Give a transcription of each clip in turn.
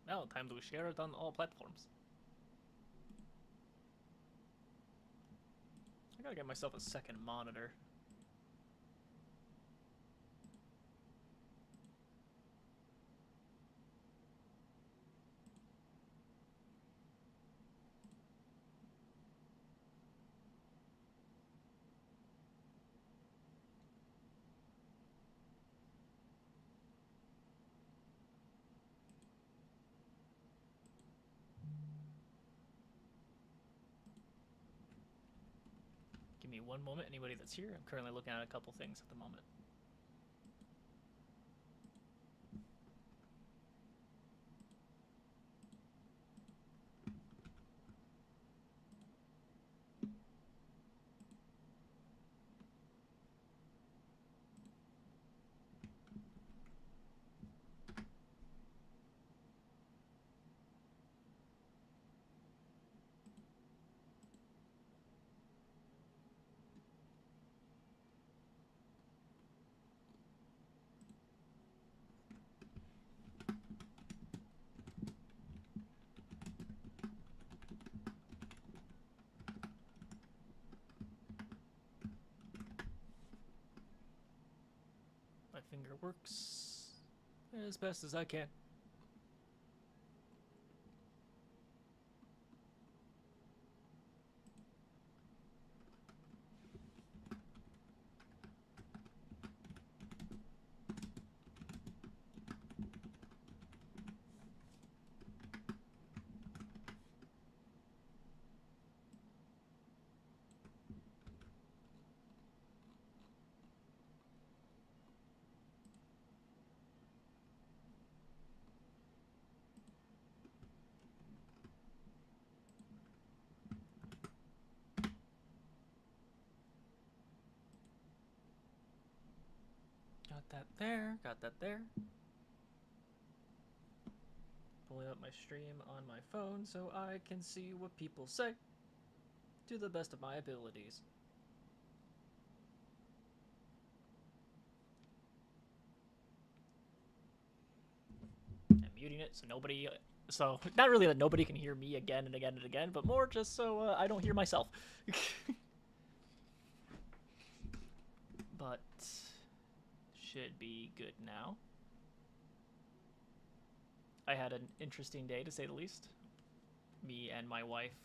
Now, time to share it on all platforms. I gotta get myself a second monitor. Give me one moment, anybody that's here. I'm currently looking at a couple things at the moment. My finger works as best as I can. Got that there, got that there. Pulling up my stream on my phone so I can see what people say to the best of my abilities. I'm muting it so nobody, so not really that nobody can hear me again and again and again, but more just so I don't hear myself. But should be good now. I had an interesting day, to say the least. Me and my wife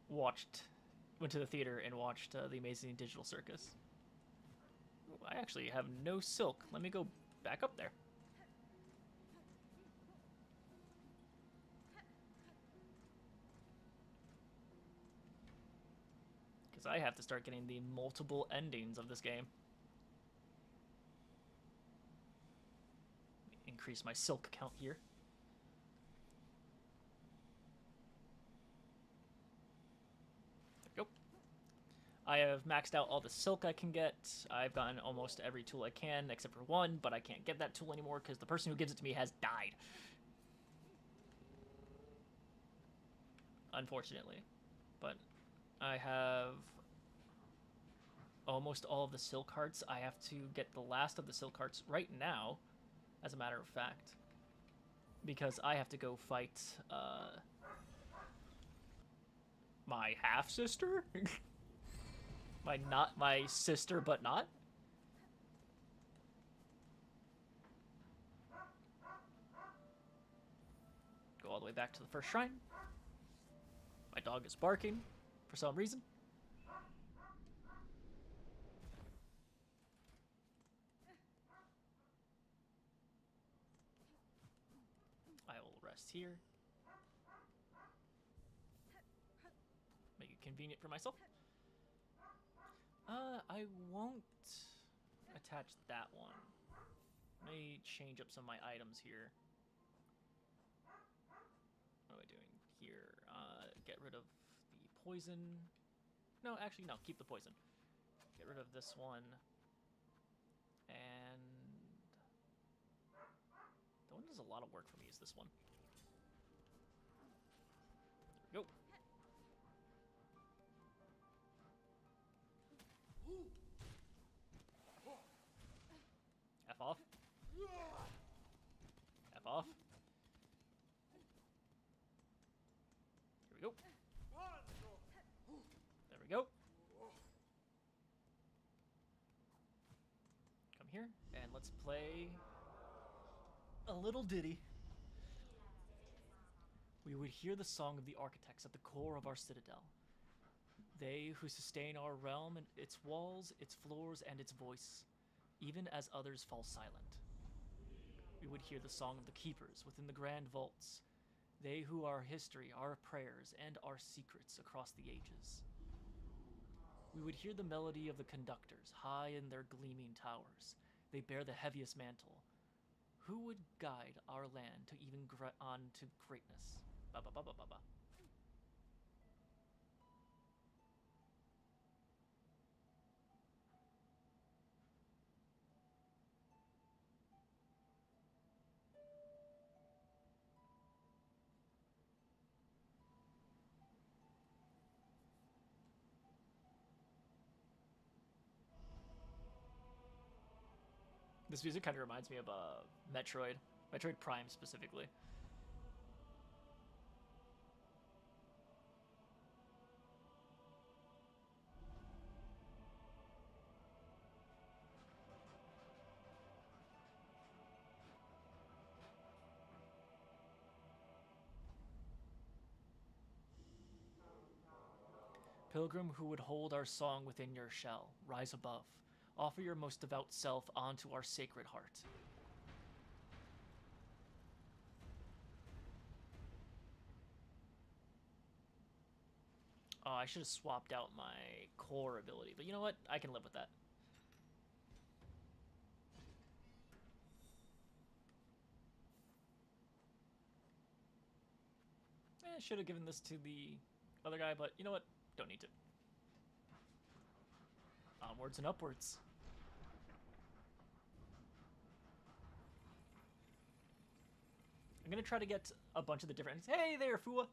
went to the theater and watched The Amazing Digital Circus. Ooh, I actually have no silk. Let me go back up there. Because I have to start getting the multiple endings of this game. Increase my silk count here. There we go. I have maxed out all the silk I can get. I've gotten almost every tool I can, except for one, but I can't get that tool anymore because the person who gives it to me has died. Unfortunately. But I have almost all of the silk hearts. I have to get the last of the silk hearts right now, as a matter of fact, because I have to go fight my half-sister? my sister, but not? Go all the way back to the first shrine. My dog is barking for some reason. I will rest here. Make it convenient for myself. I won't attach that one. Let me change up some of my items here. What am I doing here? Get rid of the poison. No, actually, no. Keep the poison. Get rid of this one. And the one that does a lot of work for me is this one. There we go. F off. F off. we go. There we go. Come here, and let's play a little ditty. We would hear the song of the architects at the core of our citadel. They who sustain our realm and its walls, its floors, and its voice, even as others fall silent. We would hear the song of the keepers within the grand vaults, they who are history, our prayers, and our secrets across the ages. We would hear the melody of the conductors high in their gleaming towers. They bear the heaviest mantle. Who would guide our land to even on to greatness? Ba ba ba ba ba ba. This music kind of reminds me of Metroid Prime specifically. Pilgrim who would hold our song within your shell, rise above. Offer your most devout self onto our sacred heart. Oh, I should have swapped out my core ability, but you know what? I can live with that. Should have given this to the other guy, but you know what? Don't need to. Onwards and upwards. I'm gonna try to get a bunch of the different... Hey there, Fua!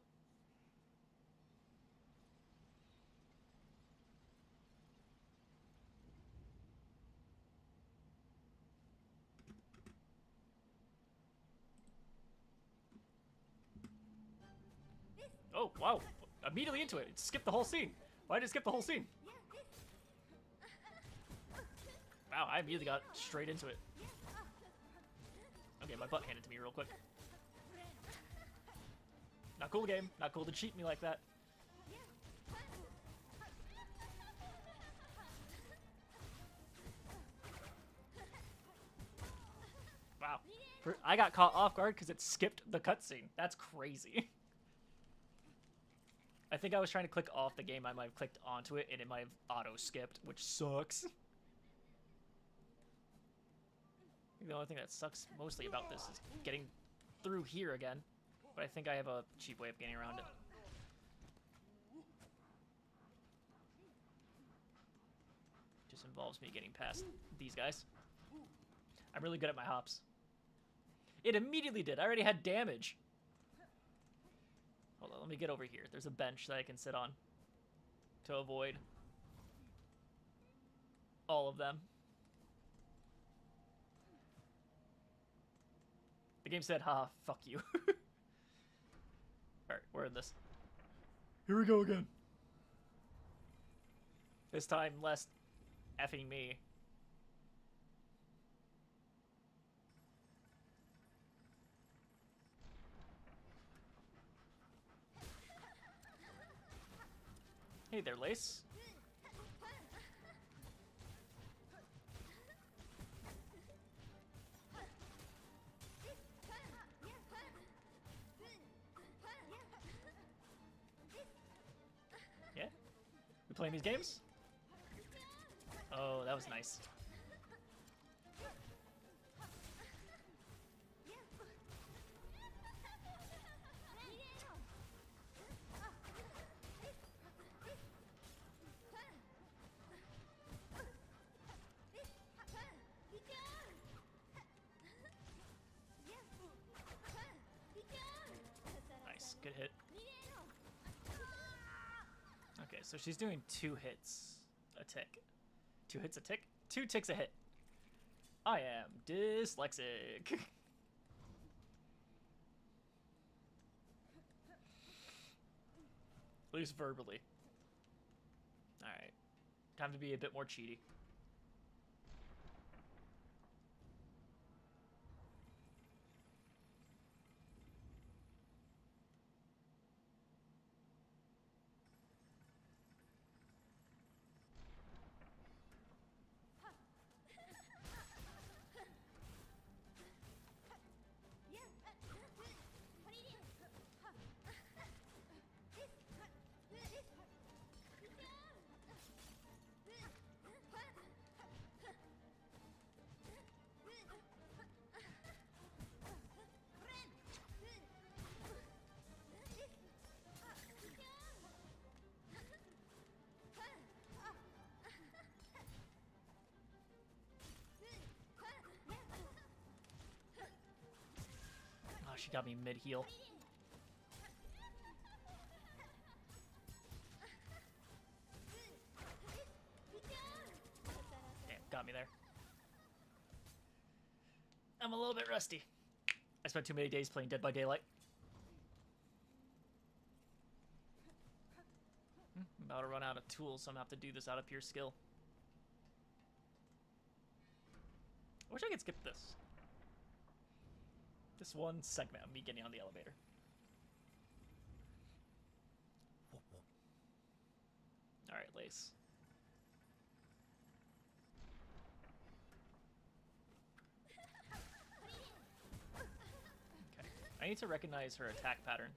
Oh, wow. Immediately into it. It skipped the whole scene. Why did it skip the whole scene? Wow, I immediately got straight into it. Okay, my butt handed to me real quick. Not cool, game. Not cool to cheat me like that. Wow. I got caught off guard because it skipped the cutscene. That's crazy. I think I was trying to click off the game. I might have clicked onto it, and it might have auto-skipped, which sucks. The only thing that sucks mostly about this is getting through here again. But I think I have a cheap way of getting around it. Just involves me getting past these guys. I'm really good at my hops. It immediately did. I already had damage. Hold on, let me get over here. There's a bench that I can sit on to avoid all of them. The game said, haha, fuck you. Alright, we're in this. Here we go again. This time, less effing me. Hey there, Lace. Yeah? We playing these games? Oh, that was nice. Nice, good hit. Okay, so she's doing 2 hits a tick. 2 hits a tick? 2 ticks a hit. I am dyslexic. At least verbally. Alright. Time to be a bit more cheaty. Oh, she got me mid-heal. Damn, got me there. I'm a little bit rusty. I spent too many days playing Dead by Daylight. I'm about to run out of tools, so I'm gonna have to do this out of pure skill. I wish I could skip this. This one segment of me getting on the elevator. Alright, Lace. Okay. I need to recognize her attack pattern.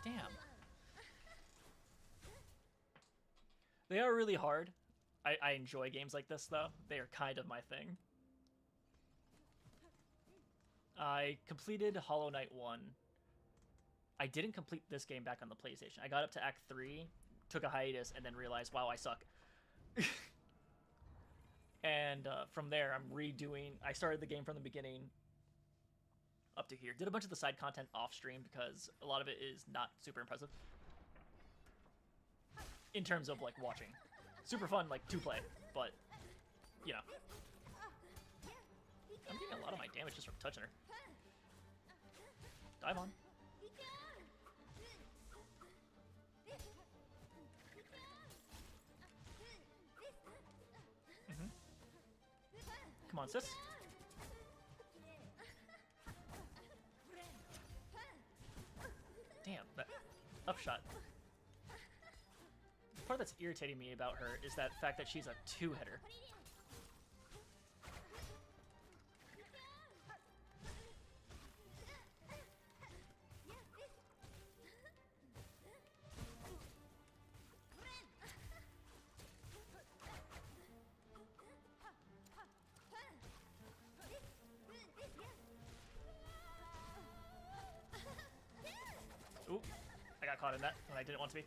Damn. They are really hard. I enjoy games like this, though. They are kind of my thing. I completed Hollow Knight 1. I didn't complete this game back on the PlayStation. I got up to Act 3, took a hiatus, and then realized, wow, I suck. And from there, I'm redoing... I started the game from the beginning up to here. Did a bunch of the side content off stream because a lot of it is not super impressive. In terms of, like, watching. Super fun, like, to play, but, you know. I'm getting a lot of my damage just from touching her. Dive on. Come on, sis. Damn, that upshot. The part that's irritating me about her is that fact that she's a two-hitter. Ooh, I got caught in that when I didn't want to be.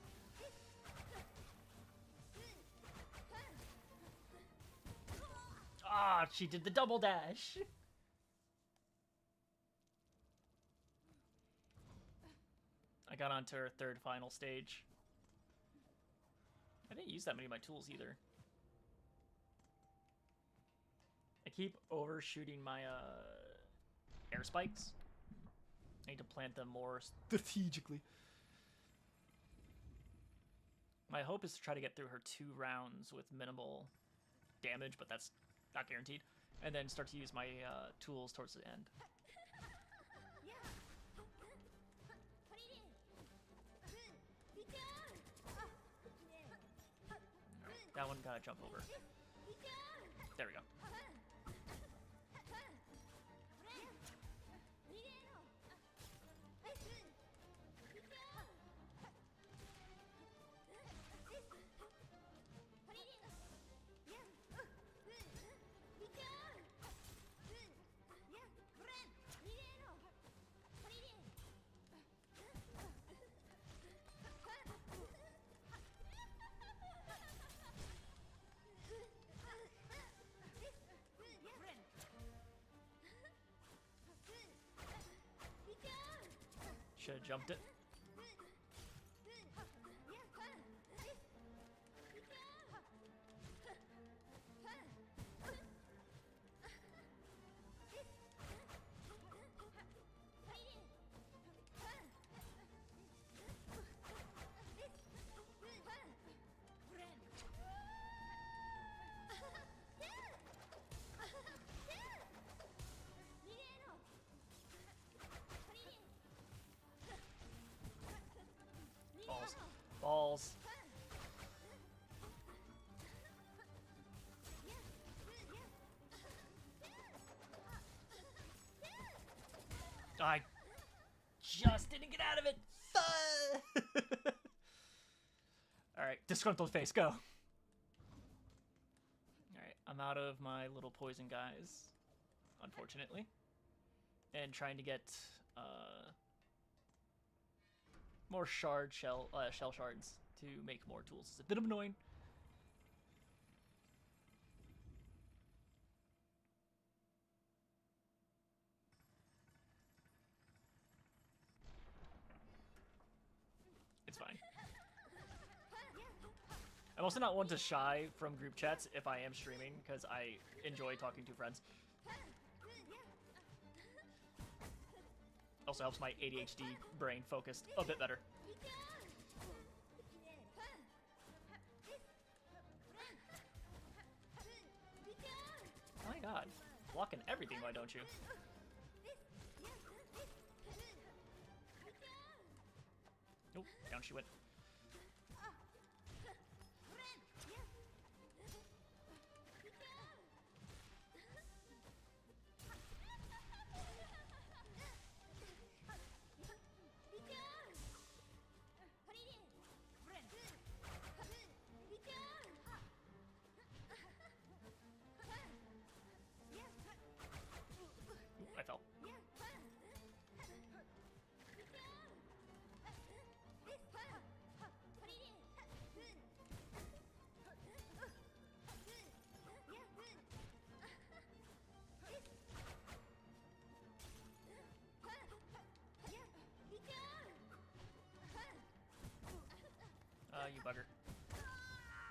Ah, she did the double dash. I got onto her third final stage. I didn't use that many of my tools either. I keep overshooting my air spikes. I need to plant them more strategically. My hope is to try to get through her 2 rounds with minimal damage, but that's not guaranteed. And then start to use my tools towards the end. That one gotta jump over. There we go. Should have jumped it. Balls. Balls. I just didn't get out of it. Alright, disgruntled face, go. Alright, I'm out of my little poison guys, unfortunately. And trying to get more shell shards to make more tools. It's a bit annoying. It's fine. I'm also not one to shy from group chats if I am streaming, because I enjoy talking to friends. Also helps my ADHD brain focus a bit better. Oh my god. Blocking everything, why don't you? Nope, down she went. I fell. You bugger.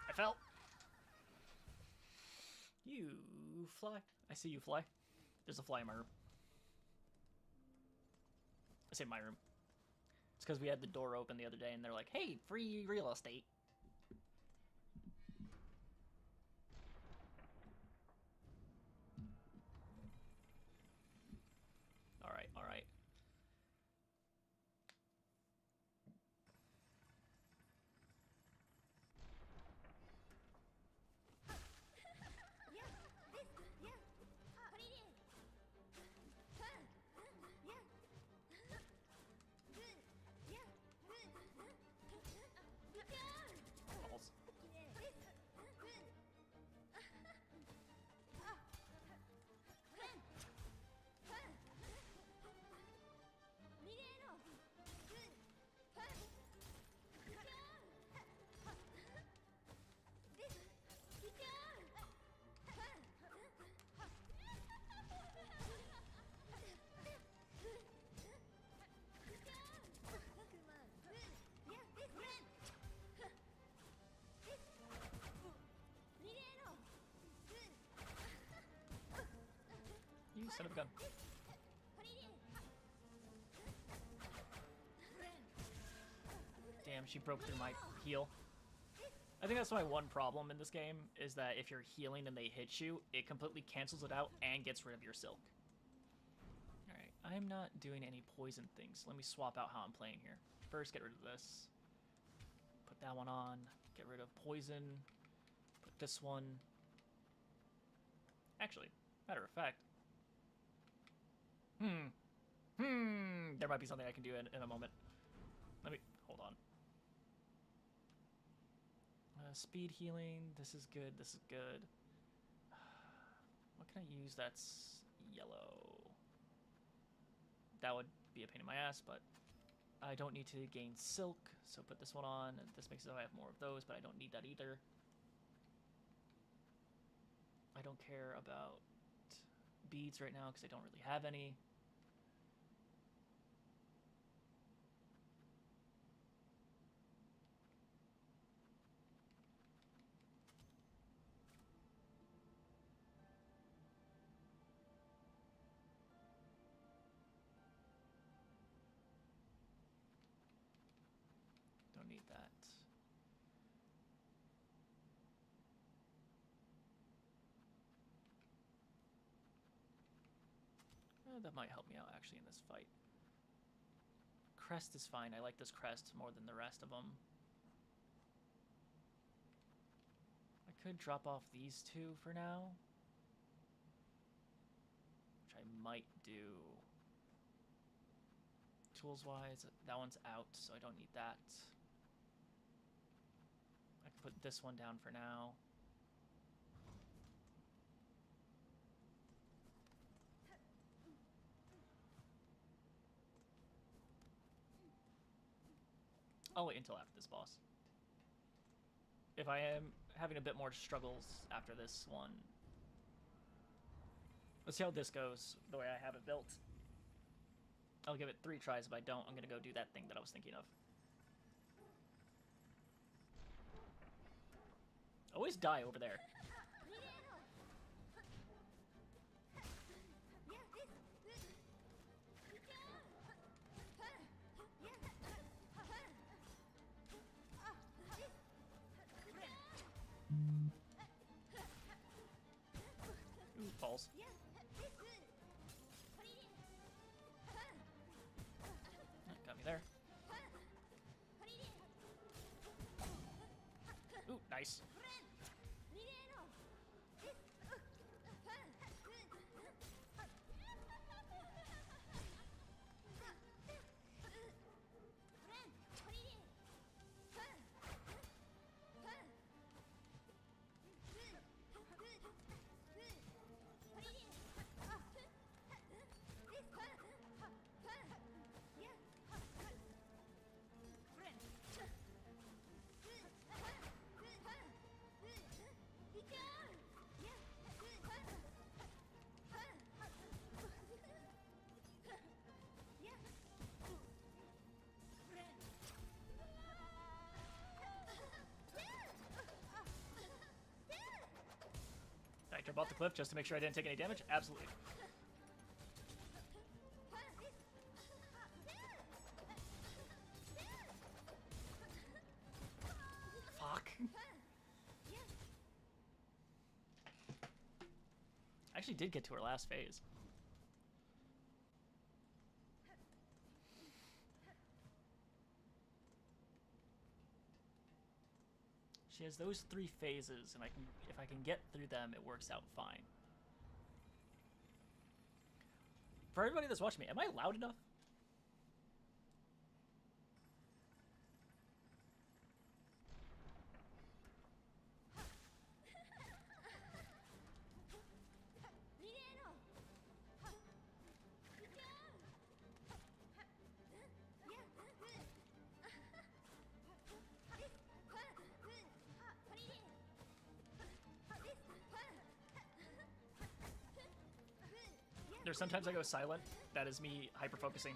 I fell. You fly. I see you fly. There's a fly in my room. I say my room. It's because we had the door open the other day and they're like, hey, free real estate. Alright, alright. Balls. You son of a gun. Damn, she broke through my heal. I think that's my one problem in this game, is that if you're healing and they hit you, it completely cancels it out and gets rid of your silk. Alright, I'm not doing any poison things. Let me swap out how I'm playing here. First, get rid of this. Put that one on. Get rid of poison. Put this one. Actually, matter of fact. There might be something I can do in a moment. Let me, hold on. Speed healing, this is good, this is good. What can I use that's yellow? That would be a pain in my ass, but I don't need to gain silk, so put this one on. This makes it so I have more of those, but I don't need that either. I don't care about beads right now because I don't really have any. need that. That might help me out actually in this fight. Crest is fine. I like this crest more than the rest of them. I could drop off these two for now, which I might do. Tools-wise, that one's out, so I don't need that. I can put this one down for now. I'll wait until after this boss. If I am having a bit more struggles after this one, let's see how this goes, the way I have it built. I'll give it 3 tries. If I don't, I'm going to go do that thing that I was thinking of. Always die over there. Ooh, falls. Got me there. Ooh, nice. Did I jump off the cliff just to make sure I didn't take any damage? Absolutely. Fuck. I actually did get to her last phase. She has those 3 phases, and if I can get through them, it works out fine. For everybody that's watching me, am I loud enough? There's sometimes I go silent. That is me hyper-focusing.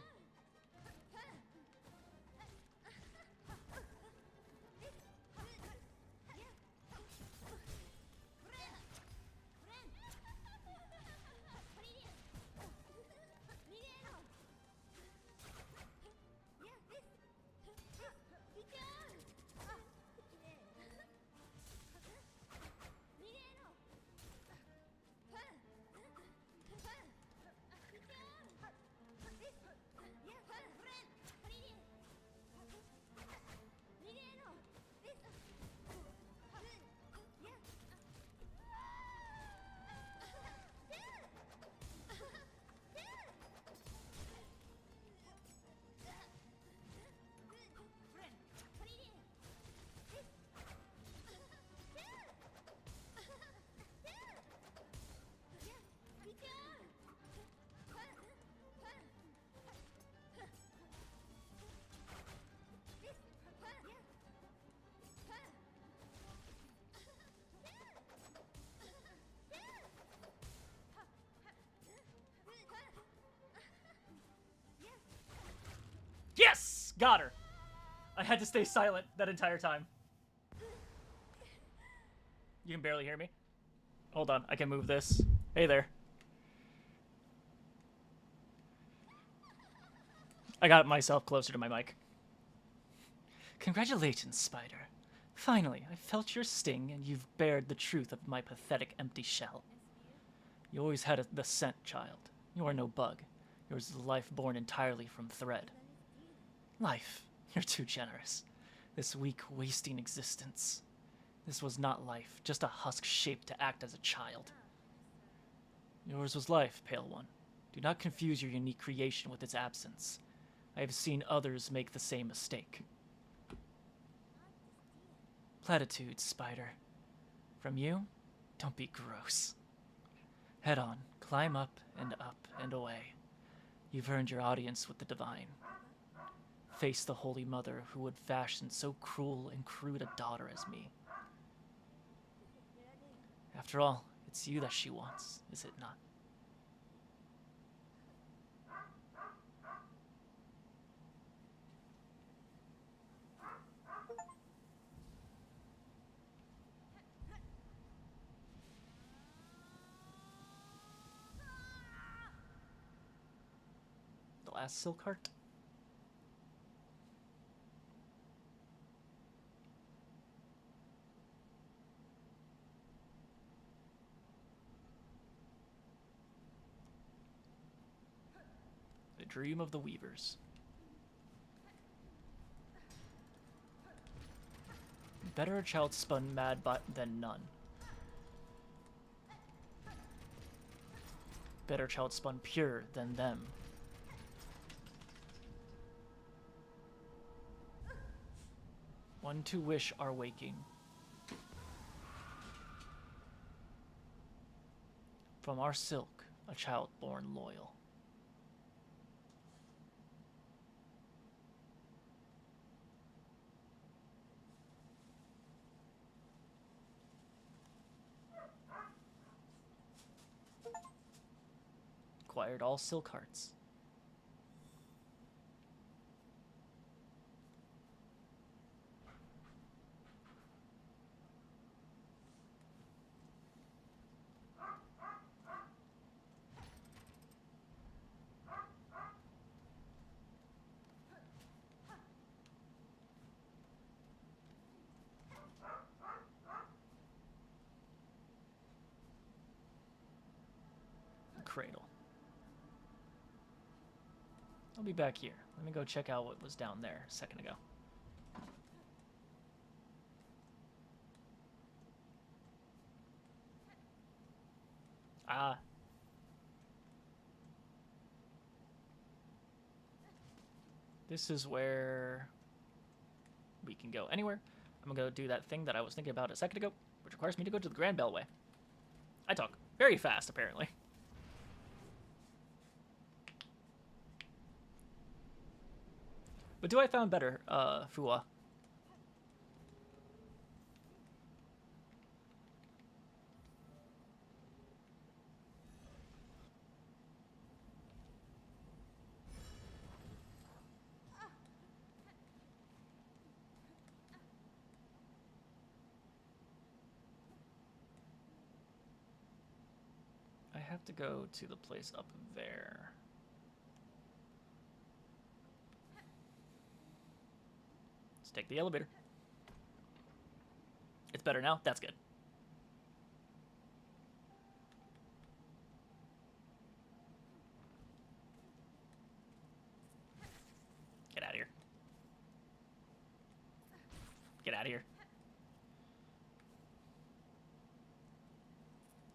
Yes! Got her! I had to stay silent that entire time. You can barely hear me. Hold on, I can move this. Hey there. I got myself closer to my mic. Congratulations, Spider. Finally, I felt your sting, and you've bared the truth of my pathetic empty shell. You always had the scent, child. You are no bug. Yours is a life born entirely from thread. Life. You're too generous. This weak, wasting existence. This was not life, just a husk shaped to act as a child. Yours was life, Pale One. Do not confuse your unique creation with its absence. I have seen others make the same mistake. Platitudes, Spider. From you, don't be gross. Head on, climb up and away. You've earned your audience with the divine. Face the Holy Mother who would fashion so cruel and crude a daughter as me. After all, it's you that she wants, is it not? The last silk heart? The Dream of the Weavers. Better a child spun mad than none. Better child spun pure than them. One to wish our waking. From our silk, a child born loyal. Acquired all silk hearts. Cradle. I'll be back here. Let me go check out what was down there a second ago. Ah. This is where we can go anywhere. I'm gonna go do that thing that I was thinking about a second ago, which requires me to go to the Grand Bellway. I talk very fast, apparently. But do I found better, Fuwa? I have to go to the place up there. Let's take the elevator. It's better now? That's good. Get out of here. Get out of here.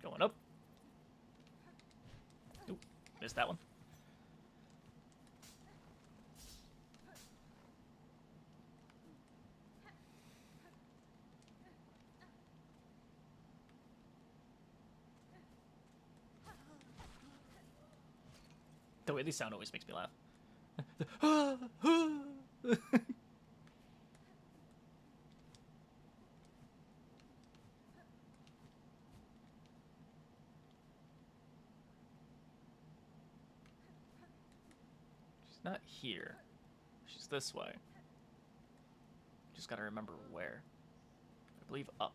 Going up. Oop, missed that one. The way they sound always makes me laugh. She's not here. She's this way. Just gotta remember where. I believe up.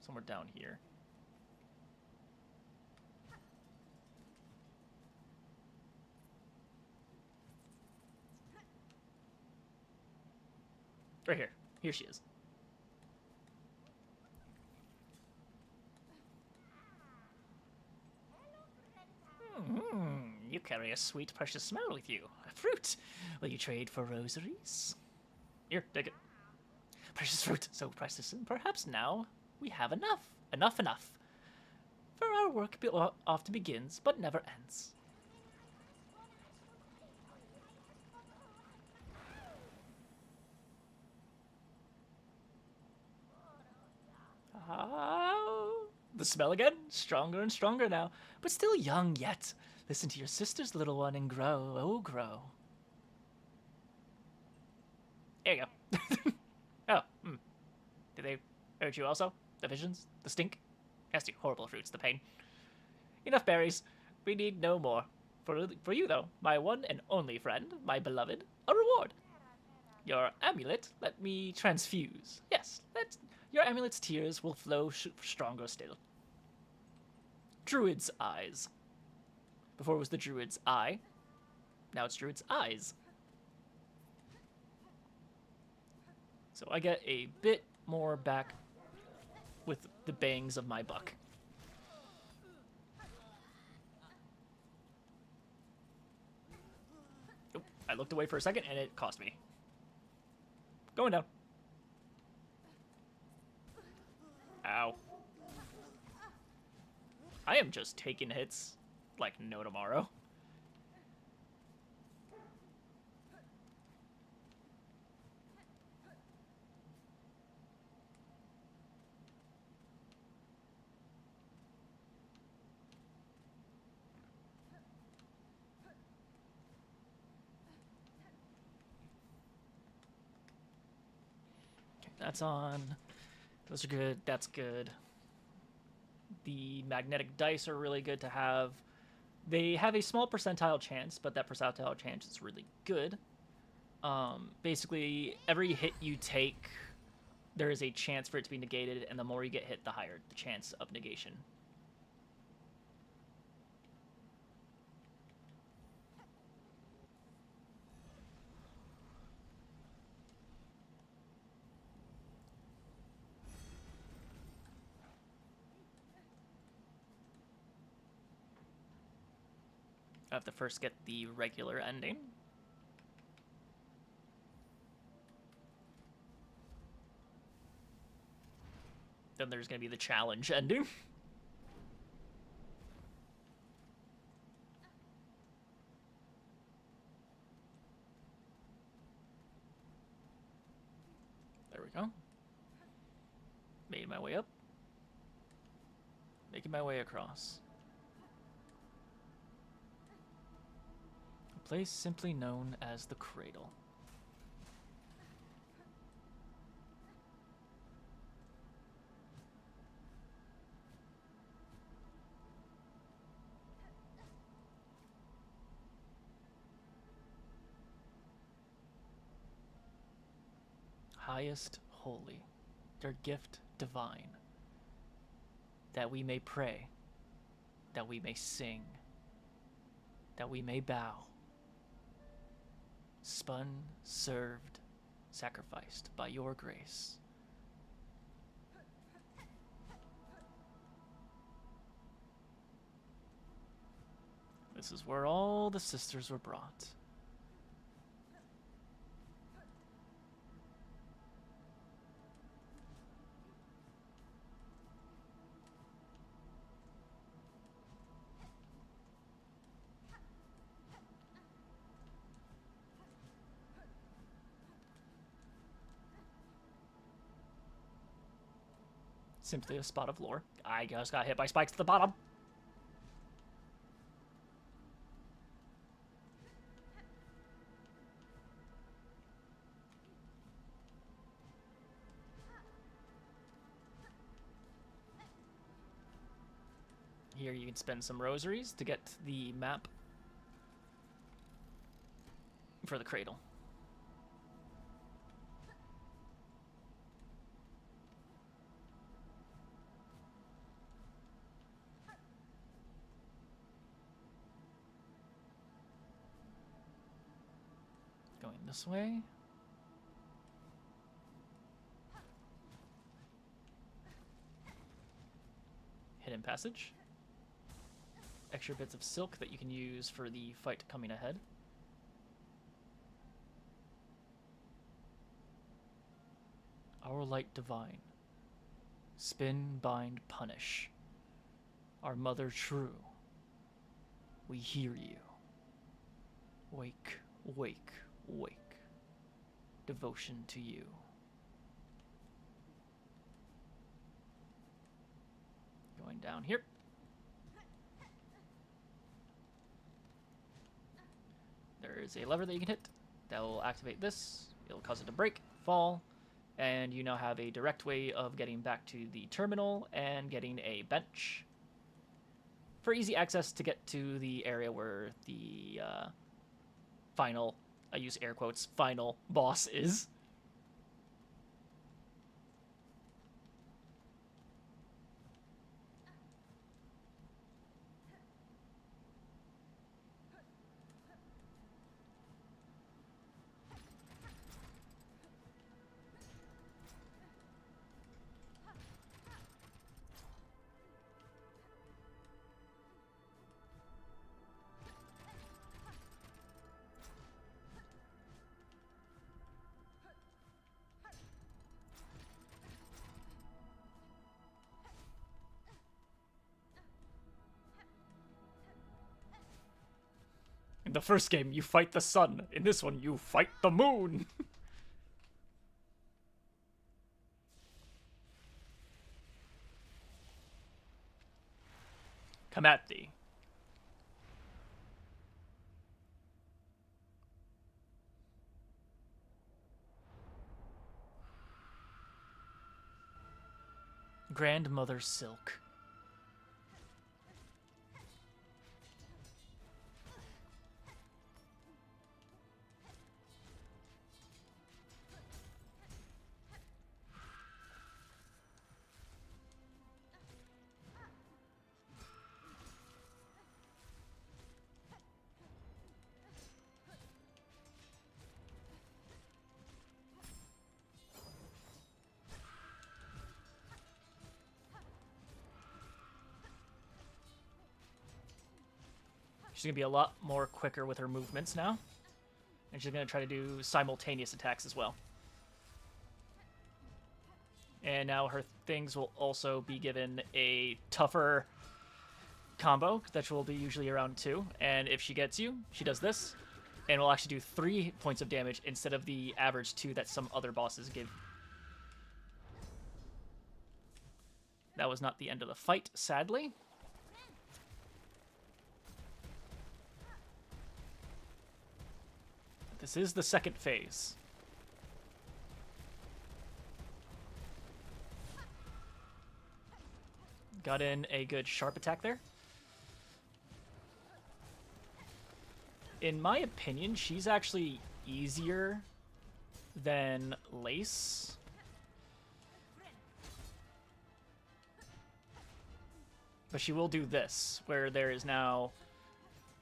Somewhere down here. Right here. Here she is. You carry a sweet, precious smell with you. A fruit. Will you trade for rosaries? Here, take it. Precious fruit, so precious, and perhaps now we have enough. Enough. For our work often begins, but never ends. The smell again, stronger and stronger now, but still young yet. Listen to your sister's little one and grow, oh grow. There you go. Oh, Did they hurt you also? The visions? The stink? Nasty, horrible fruits, the pain. Enough berries. We need no more. For you, though, my one and only friend, my beloved, a reward. Your amulet, let me transfuse. Yes, your amulet's tears will flow stronger still. Druid's eyes. Before it was the druid's eye. Now it's druid's eyes. So I get a bit more back with the bangs of my buck. Oh, I looked away for a second and it cost me. Going down. Ow. I am just taking hits like no tomorrow. Okay, that's on. Those are good. That's good. The magnetic dice are really good to have. They have a small percentile chance, but that percentile chance is really good. Basically, every hit you take, there is a chance for it to be negated, and the more you get hit, the higher the chance of negation. I have to first get the regular ending. Then there's going to be the challenge ending. There we go. Made my way up. Making my way across. A place simply known as the Cradle. Highest holy, their gift divine, that we may pray, that we may sing, that we may bow, spun, served, sacrificed by your grace. This is where all the sisters were brought. Simply a spot of lore. I just got hit by spikes at the bottom. Here you can spend some rosaries to get the map for the cradle. Going this way. passage. Extra bits of silk that you can use for the fight coming ahead. Our light divine. Spin, bind, punish. Our mother true. We hear you. Wake, wake, wake. Devotion to you. Going down here. There is a lever that you can hit that will activate this. It'll cause it to break, fall, and you now have a direct way of getting back to the terminal and getting a bench for easy access to get to the area where the final, I use air quotes, final boss is. In the first game, you fight the sun. In this one, you fight the moon. Come at thee. Grandmother Silk. She's going to be a lot more quicker with her movements now. And she's going to try to do simultaneous attacks as well. And now her things will also be given a tougher combo that will be usually around 2. And if she gets you, she does this. And will actually do 3 points of damage instead of the average 2 that some other bosses give. That was not the end of the fight, sadly. This is the second phase. Got in a good sharp attack there. In my opinion, she's actually easier than Lace. But she will do this, where there is now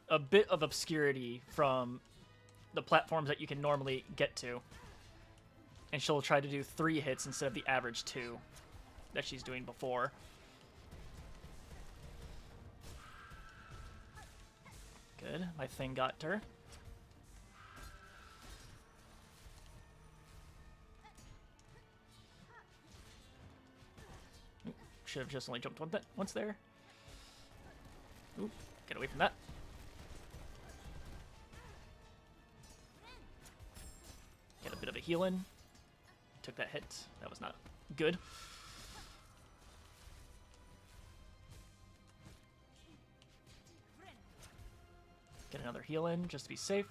a bit of obscurity from the platforms that you can normally get to. And she'll try to do 3 hits instead of the average 2 that she's doing before. Good. My thing got to her. Should have just only jumped once there. Oop, get away from that. Get a bit of a heal in. Took that hit. That was not good. Get another heal in just to be safe.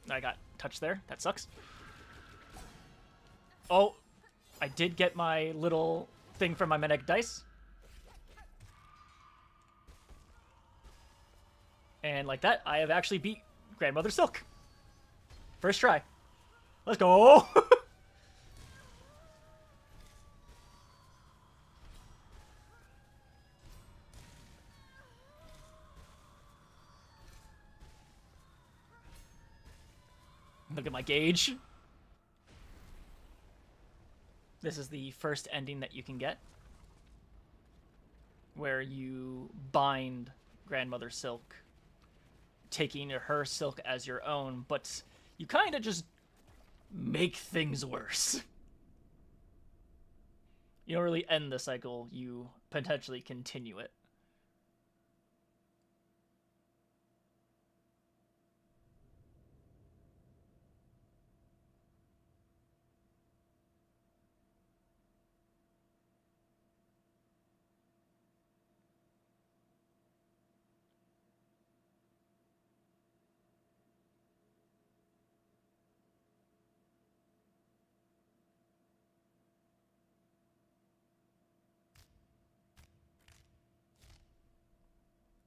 I got touched there. That sucks. Oh, I did get my little thing from my Medic dice. And like that, I have actually beat Grandmother Silk. First try. Let's go! Look at my gauge. This is the first ending that you can get. where you bind Grandmother Silk, taking her silk as your own, but you kind of just make things worse. You don't really end the cycle, you potentially continue it.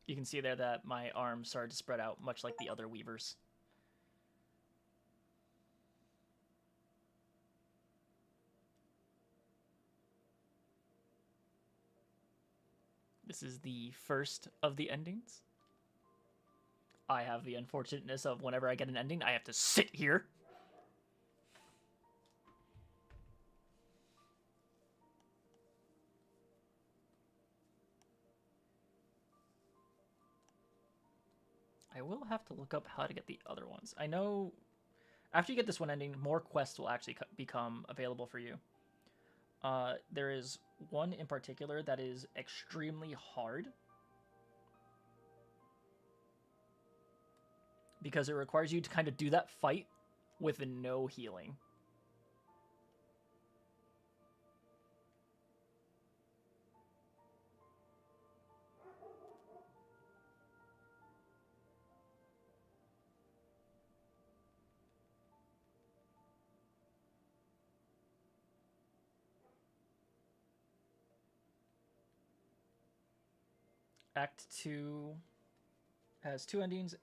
You can see there that my arms started to spread out, much like the other weavers. This is the first of the endings. I have the unfortunateness of whenever I get an ending, I have to sit here. I will have to look up how to get the other ones. I know after you get this one ending, more quests will actually become available for you. There is one in particular that is extremely hard because it requires you to kind of do that fight with no healing. Act 2 has 2 endings.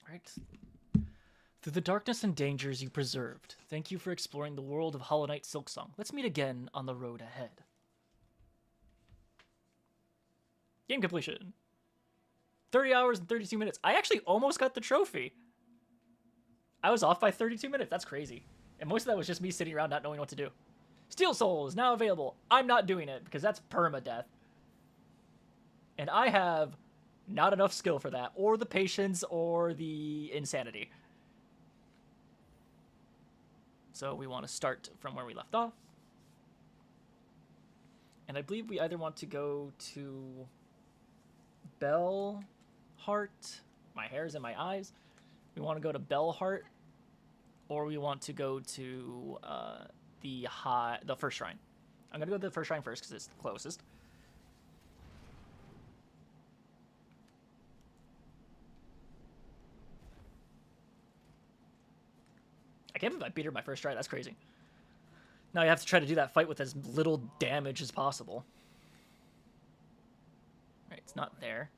Right. Through the darkness and dangers you preserved, thank you for exploring the world of Hollow Knight Silksong. Let's meet again on the road ahead. Game completion. 30 hours and 32 minutes. I actually almost got the trophy. I was off by 32 minutes. That's crazy. And most of that was just me sitting around not knowing what to do. Steel Soul is now available. I'm not doing it because that's permadeath. And I have not enough skill for that, or the patience, or the insanity. So we want to start from where we left off. And I believe we either want to go to Bellheart. My hair's in my eyes. We want to go to Bellheart, or we want to go to the first shrine. I'm going to go to the first shrine first because it's the closest. I can't believe I beat her my first try. That's crazy. Now you have to try to do that fight with as little damage as possible. Right, it's not there.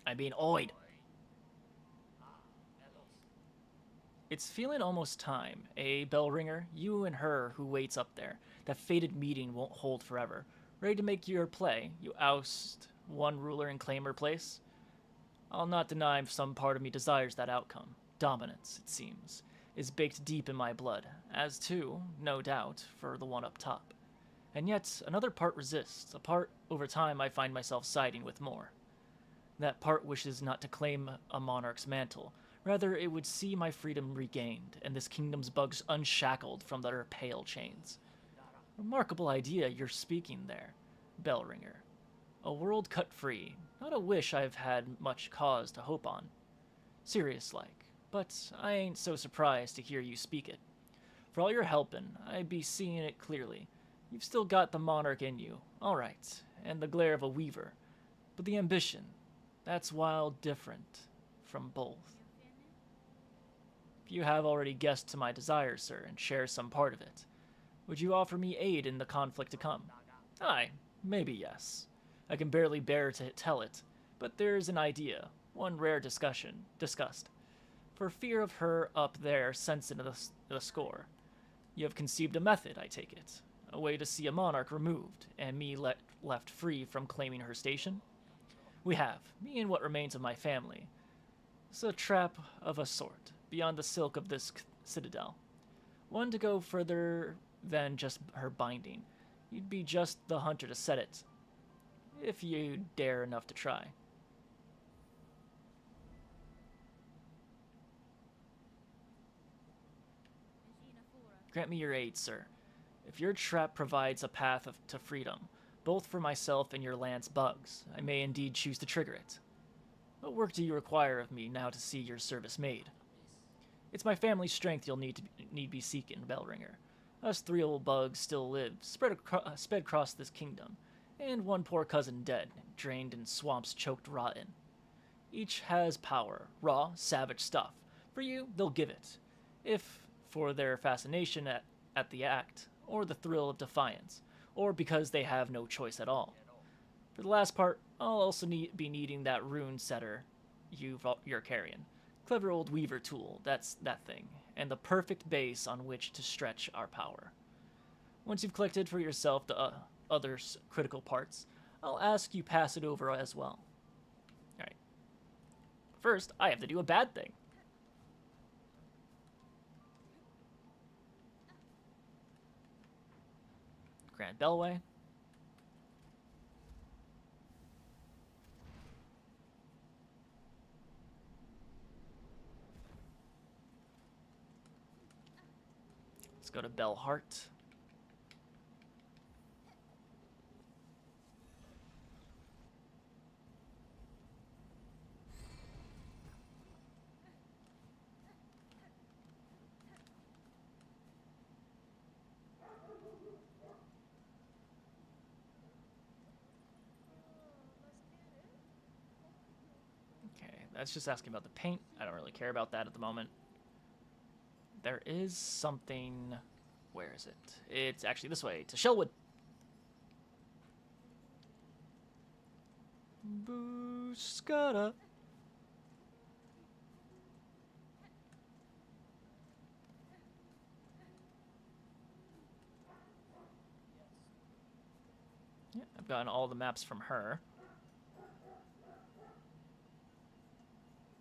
I'm being oyed. It's feeling almost time, eh, bell ringer? You and her who waits up there. That fated meeting won't hold forever. Ready to make your play? You oust one ruler and claim her place? I'll not deny some part of me desires that outcome. Dominance, it seems, is baked deep in my blood, as too, no doubt, for the one up top. And yet, another part resists, a part over time I find myself siding with more. That part wishes not to claim a monarch's mantle, rather it would see my freedom regained, and this kingdom's bugs unshackled from their pale chains. Remarkable idea you're speaking there, Bellringer. A world cut free, not a wish I've had much cause to hope on. Serious-like, but I ain't so surprised to hear you speak it. For all your helpin', I be seeing it clearly. You've still got the monarch in you, all right, and the glare of a weaver. But the ambition, that's wild different from both. You have already guessed to my desire, sir, and share some part of it. Would you offer me aid in the conflict to come? Aye, maybe yes. I can barely bear to tell it, but there's an idea, one rare discussed. For fear of her up there sensing the score. You have conceived a method, I take it. A way to see a monarch removed, and me left free from claiming her station? We have, me and what remains of my family. It's a trap of a sort, beyond the silk of this citadel. One to go further than just her binding. You'd be just the hunter to set it, if you dare enough to try. Grant me your aid, sir. If your trap provides a path to freedom, both for myself and your land's bugs, I may indeed choose to trigger it. What work do you require of me now to see your service made? It's my family's strength you'll need be seeking, Bellringer. Us 3 old bugs still live, sped across this kingdom, and one poor cousin dead, drained in swamps choked rotten. Each has power, raw, savage stuff. For you, they'll give it. If for their fascination at the act, or the thrill of defiance, or because they have no choice at all. For the last part, I'll also be needing that rune setter you're carrying. Clever old weaver tool, that's that thing, and the perfect base on which to stretch our power. Once you've collected for yourself the other critical parts, I'll ask you pass it over as well. Alright. First, I have to do a bad thing. Grand Bellway. Let's go to Bellheart. That's just asking about the paint. I don't really care about that at the moment. There is something... Where is it? It's actually this way, to Shellwood. Booskada. Yeah, I've gotten all the maps from her.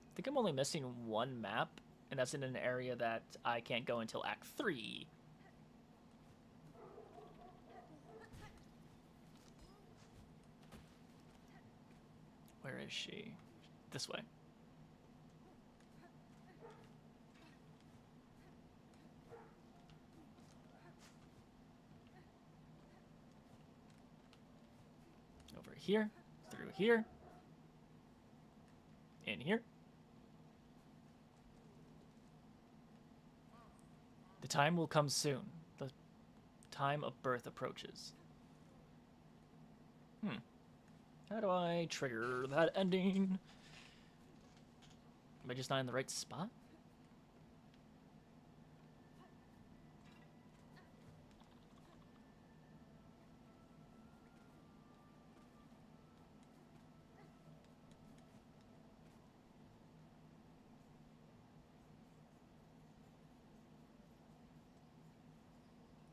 I think I'm only missing one map, and that's in an area that I can't go until Act 3. Where is she? This way. Over here, through here, in here. The time will come soon. The time of birth approaches. How do I trigger that ending? Am I just not in the right spot?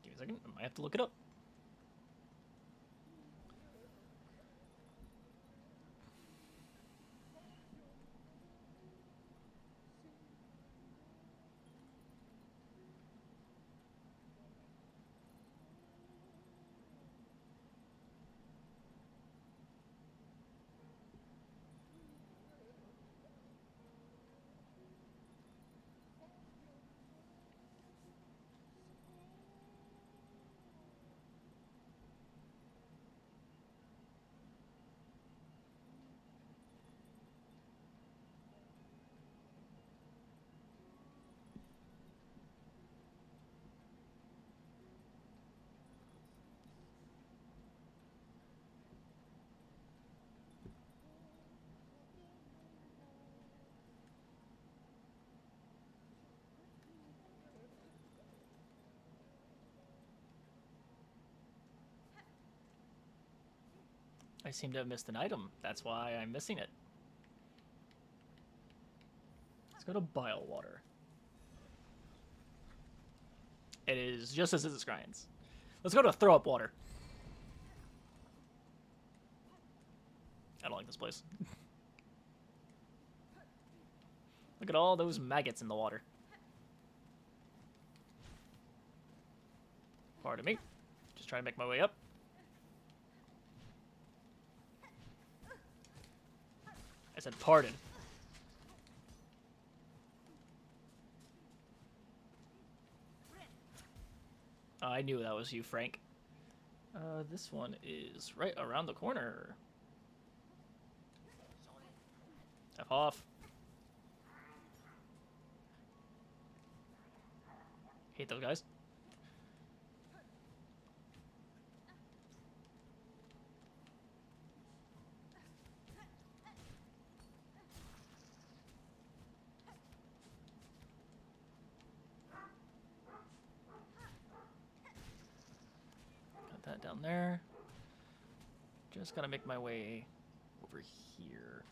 Give me a second. I might have to look it up. I seem to have missed an item. That's why I'm missing it. Let's go to Bile Water. It is just as it describes. Let's go to Throw Up Water. I don't like this place. Look at all those maggots in the water. Pardon me. Just trying to make my way up. I said pardon. I knew that was you, Frank. This one is right around the corner. F off. Hate those guys. Got that down there. Just gotta make my way over here.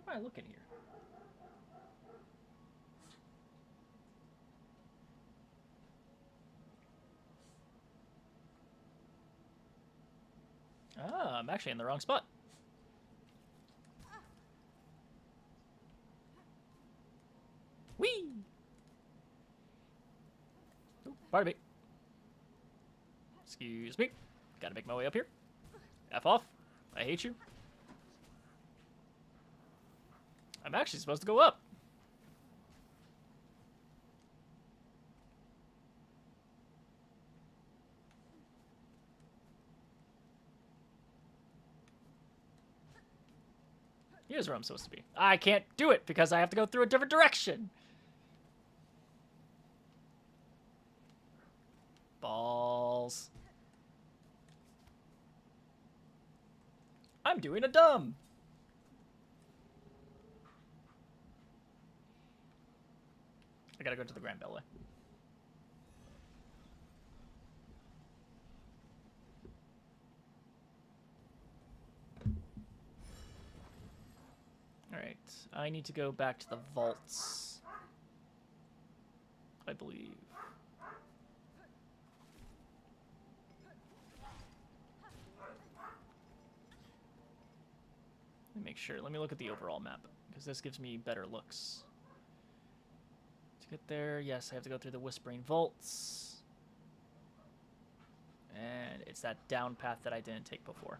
Where am I looking here? Ah, I'm actually in the wrong spot. Whee! Oh, pardon me. Excuse me. Gotta make my way up here. F off. I hate you. I'm actually supposed to go up. Here's where I'm supposed to be. I can't do it because I have to go through a different direction. Balls. I'm doing a dumb. I gotta go to the Grand Beltway. Alright, I need to go back to the vaults, I believe. Let me make sure. Let me look at the overall map, because this gives me better looks. To get there, yes, I have to go through the Whispering Vaults. And it's that down path that I didn't take before.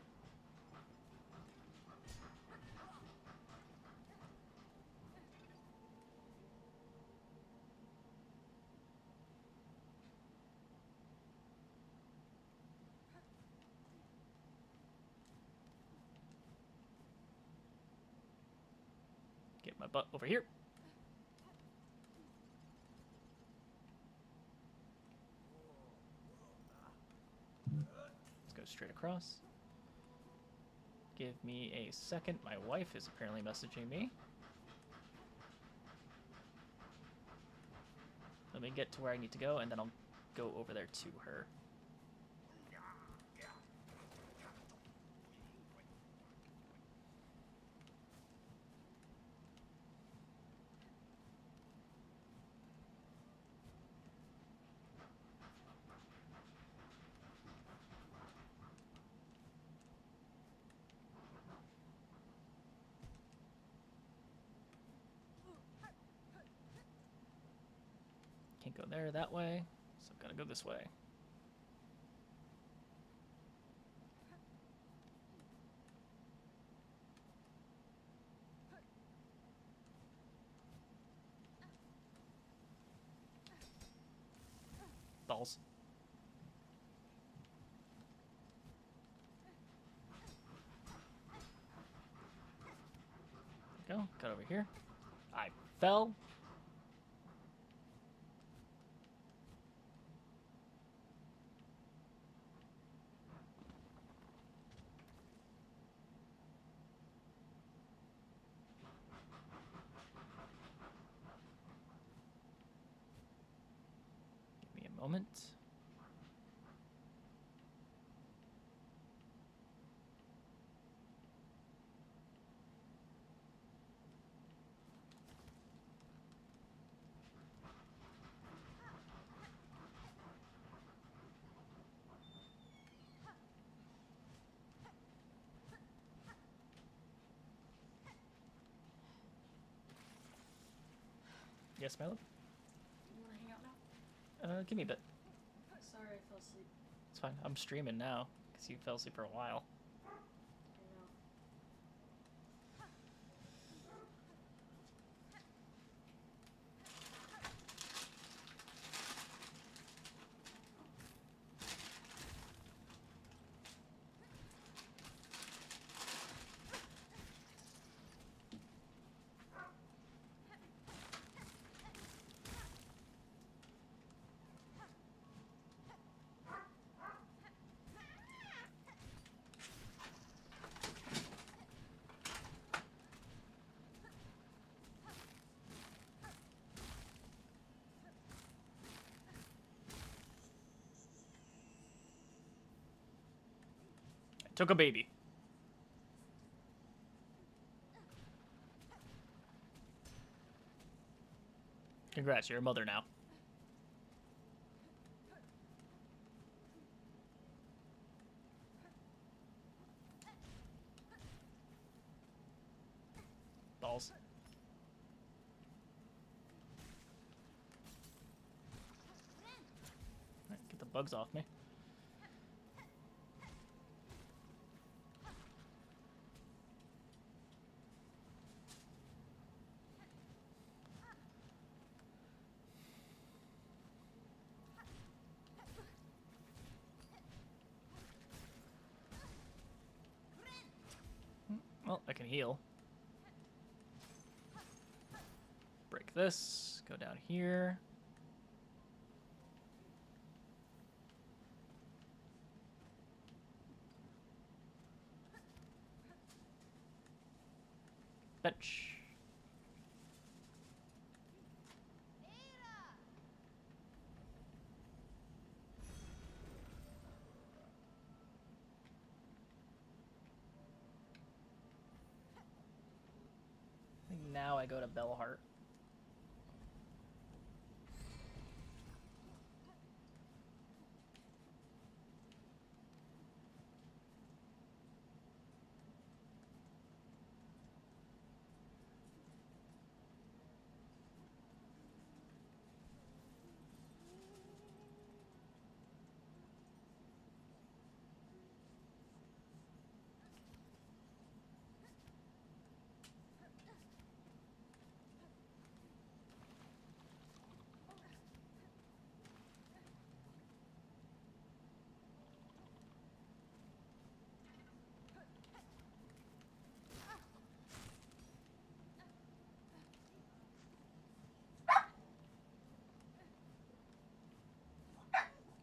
Get my butt over here. Let's go straight across. Give me a second. My wife is apparently messaging me. Let me get to where I need to go, and then I'll go over there to her. Can't go there that way, so I've got to go this way. Balls. Go. Cut over here. I fell. Give me a moment. Yes, my love? You want to hang out now? Give me a bit. Sorry, I fell asleep. It's fine. I'm streaming now, because you fell asleep for a while. I know. I took a baby. Congrats, you're a mother now. Balls. Right, get the bugs off me. Well, I can heal. Break this. Go down here. Bench. I think now I go to Bellheart.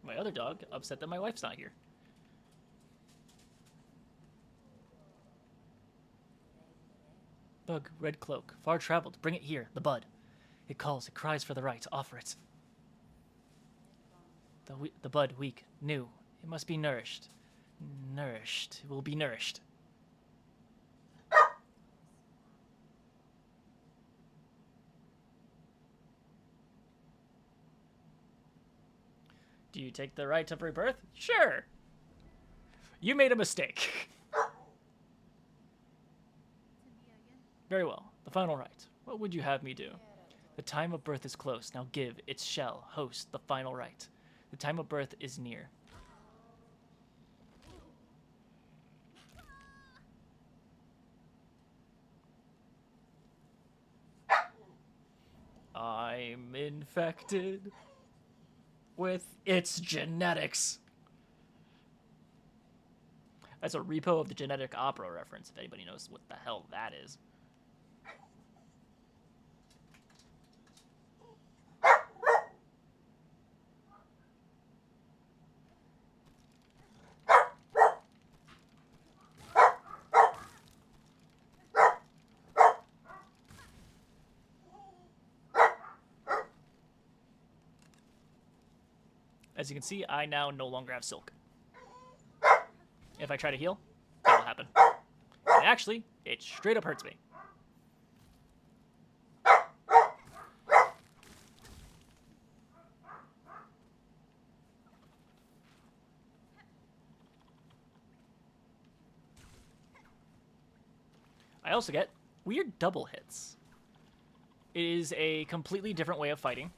My other dog upset that my wife's not here. Bug, red cloak, far traveled, bring it here, the bud. It calls, it cries for the right, offer it. The bud, weak, new, it must be nourished. Nourished, it will be nourished. Do you take the right of rebirth? Sure. You made a mistake. Very well. The final rite. What would you have me do? The time of birth is close. Now give, its shall, host, the final rite. The time of birth is near. I'm infected with its genetics. That's a Repo of the Genetic Opera reference, if anybody knows what the hell that is. As you can see, I now no longer have silk. If I try to heal, that'll happen. And actually, it straight up hurts me. I also get weird double hits. It is a completely different way of fighting.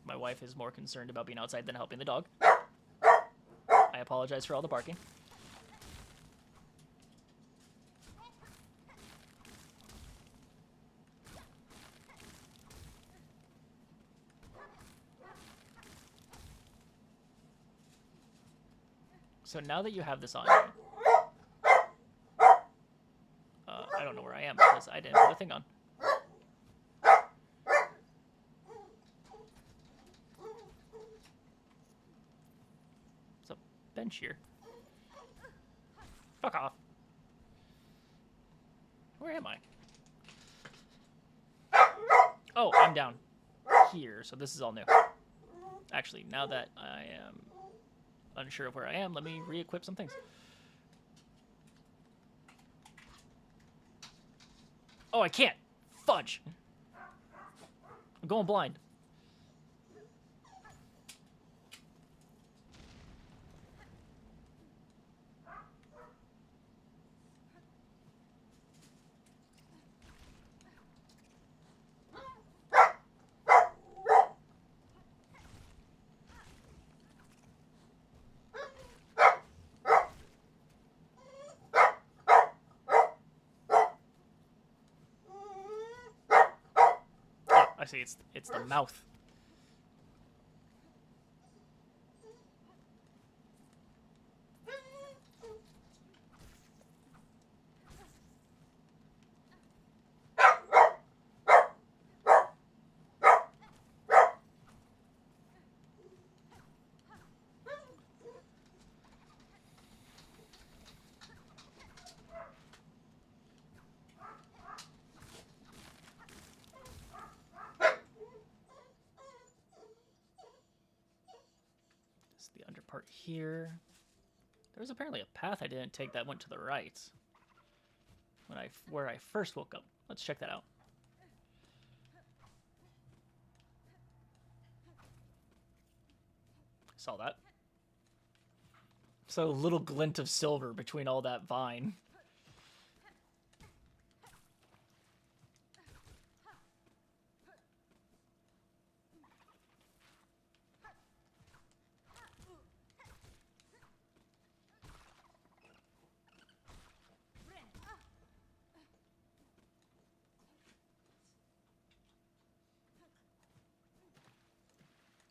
My wife is more concerned about being outside than helping the dog. I apologize for all the barking. So now that you have this on you, I don't know where I am because I didn't put the thing on. There's a bench here. Fuck off. Where am I? Oh, I'm down here, so this is all new. Actually, now that I am unsure of where I am, let me re-equip some things. Oh, I can't! Fudge! I'm going blind. I see, it's the mouth. The under part here. There was apparently a path I didn't take that went to the right. Where I first woke up. Let's check that out. Saw that. So a little glint of silver between all that vine.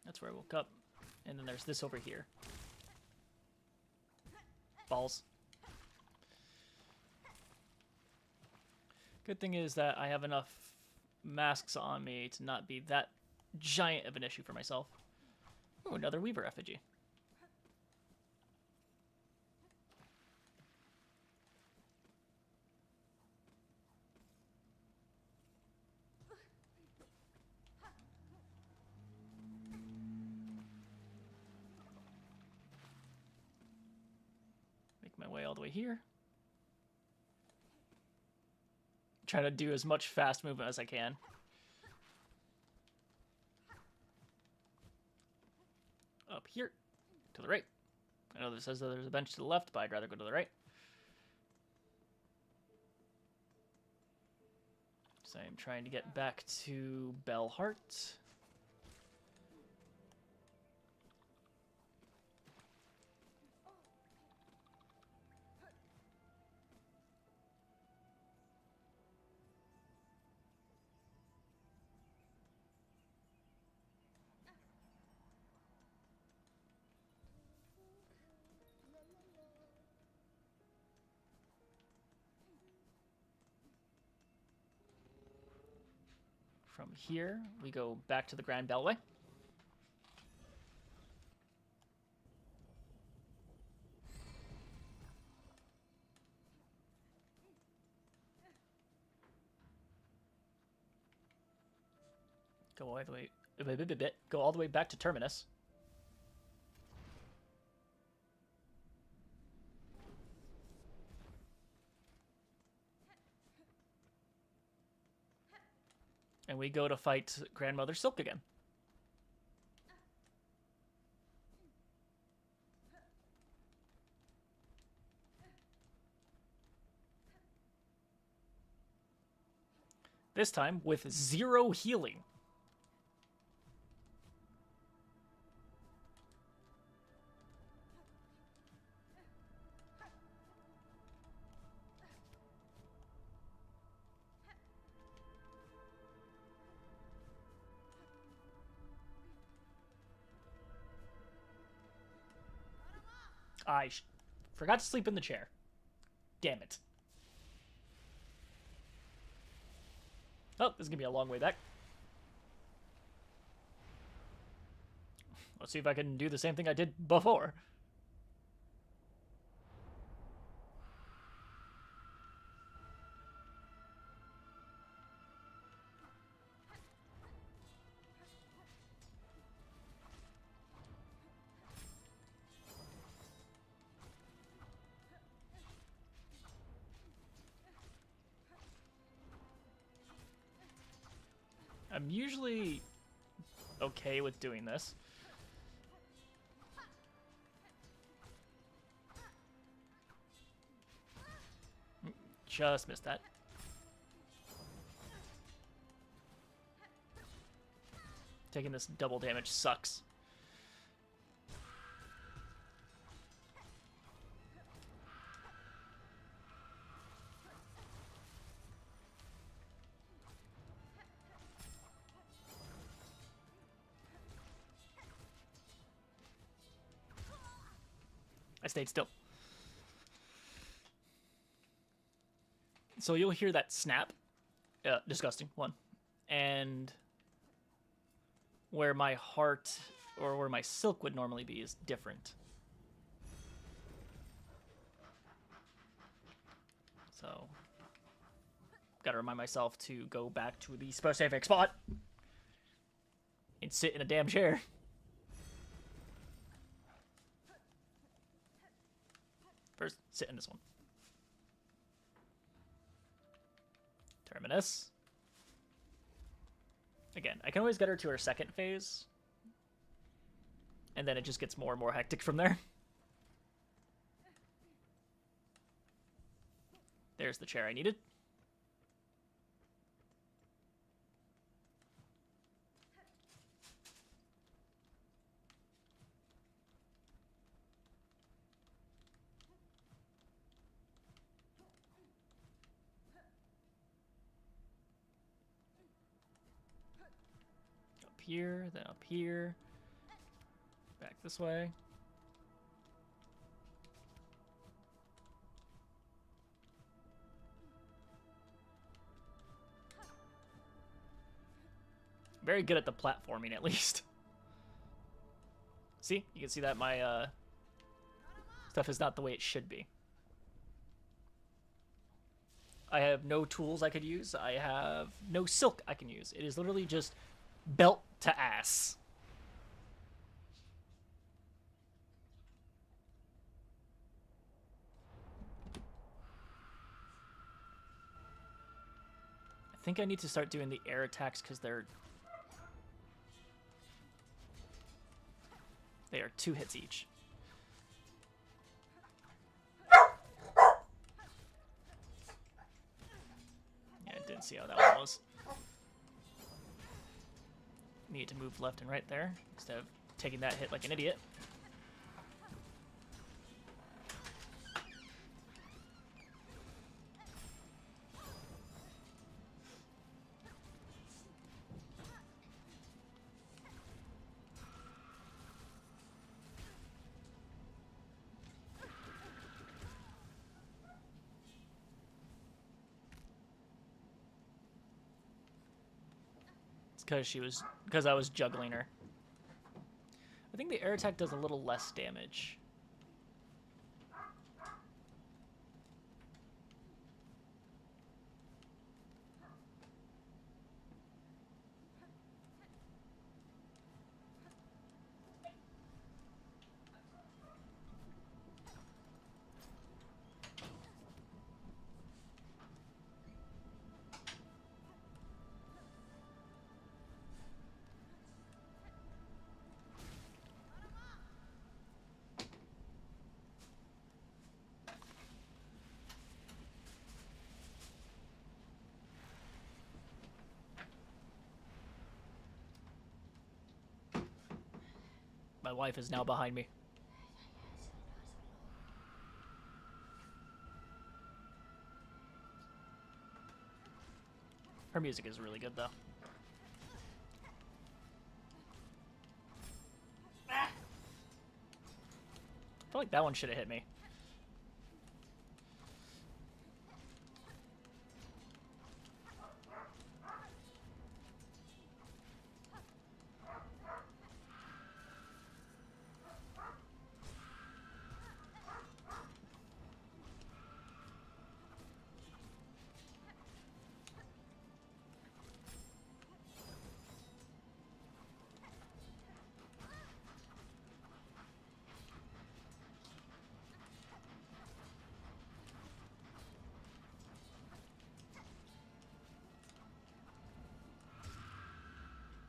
That's where I woke up. And then there's this over here. Balls. Good thing is that I have enough masks on me to not be that giant of an issue for myself. Ooh, another Weaver effigy. My way all the way here. Try to do as much fast movement as I can. Up here, to the right. I know this says that there's a bench to the left, but I'd rather go to the right. So I'm trying to get back to Bellheart. From here, we go back to the Grand Beltway. Go all the way. Go all the way back to Terminus. And we go to fight Grandmother Silk again. This time with 0 healing. I forgot to sleep in the chair. Damn it. Oh, this is going to be a long way back. Let's see if I can do the same thing I did before. I'm usually okay with doing this. Just missed that. Taking this double damage sucks. I stayed still. So you'll hear that snap. Disgusting one. And where my heart or where my silk would normally be is different. So gotta remind myself to go back to the specific spot and sit in a damn chair. First, sit in this one. Terminus. Again, I can always get her to her second phase. And then it just gets more and more hectic from there. There's the chair I needed. Here, then up here, back this way. Very good at the platforming, at least. See? You can see that my stuff is not the way it should be. I have no tools I could use. I have no silk I can use. It is literally just belt to ass. I think I need to start doing the air attacks because they are 2 hits each. Yeah, I didn't see how that one was. Need to move left and right there instead of taking that hit like an idiot. Because I was juggling her. I think the air attack does a little less damage. My wife is now behind me. Her music is really good, though. I feel like that one should have hit me.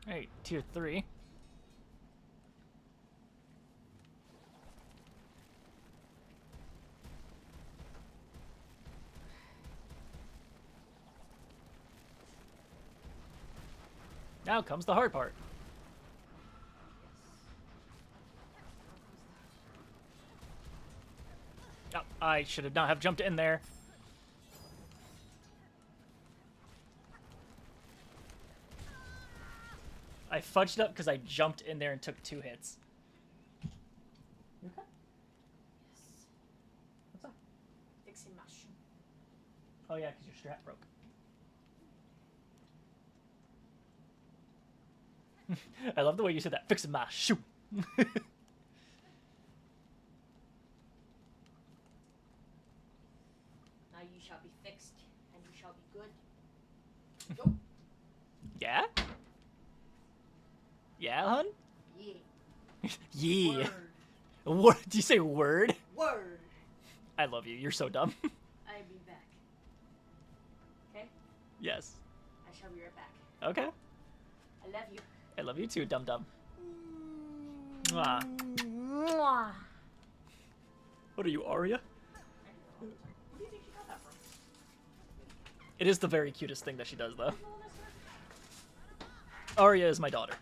Alright, tier 3. Now comes the hard part. Oh, I should have not have jumped in there. I fudged up because I jumped in there and took 2 hits. You okay? Yes. What's up? Fixing my shoe. Oh yeah, because your strap broke. I love the way you said that. Fixing my shoe. Now you shall be fixed, and you shall be good. Yo. Yeah? Yeah, hun? Yeah. Yeah. Word. What? Did you say word? Word. I love you. You're so dumb. I'll be back. Okay? Yes. I shall be right back. Okay. I love you. I love you too, dum dum. Mwah. Mwah. What are you, Arya? Where do you think she got that from? It is the very cutest thing that she does, though. Arya is my daughter.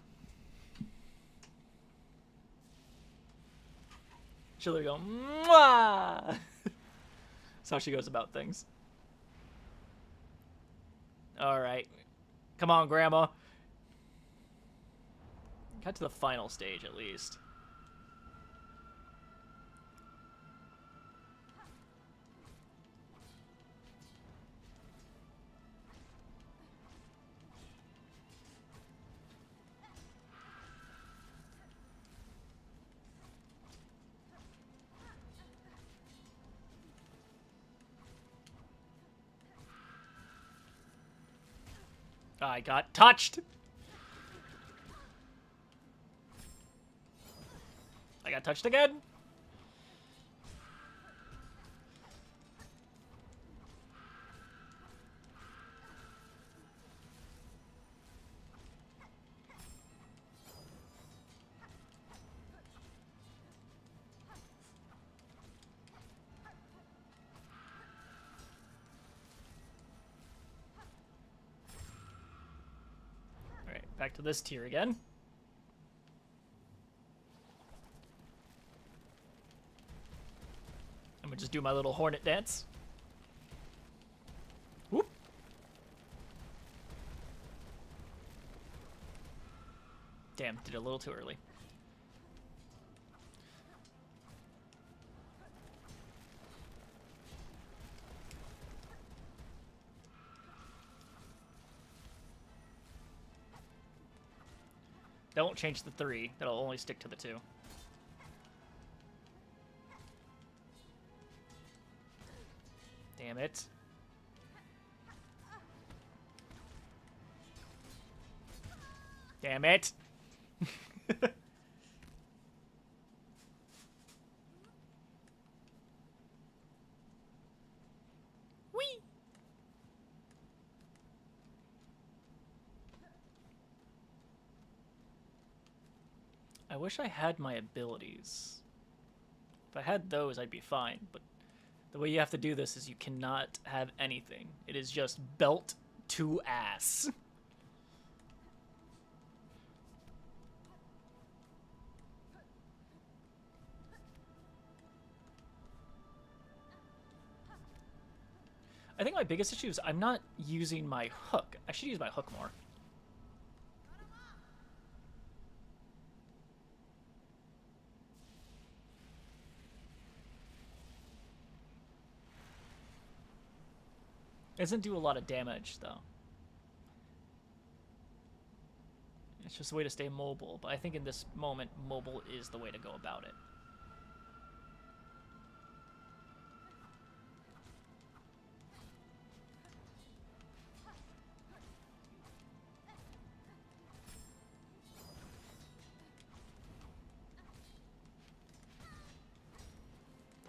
She'll go, mwah! That's how she goes about things. Alright. Come on, Grandma. Got to the final stage, at least. I got touched! I got touched again! Alright, back to this tier again. I'm gonna just do my little hornet dance. Whoop. Damn, did it a little too early. That won't change the 3. That'll only stick to the 2. Damn it. Damn it. Whee! I wish I had my abilities. If I had those, I'd be fine, but the way you have to do this is you cannot have anything. It is just belt to ass. I think my biggest issue is I'm not using my hook. I should use my hook more. It doesn't do a lot of damage, though. It's just a way to stay mobile, but I think in this moment, mobile is the way to go about it.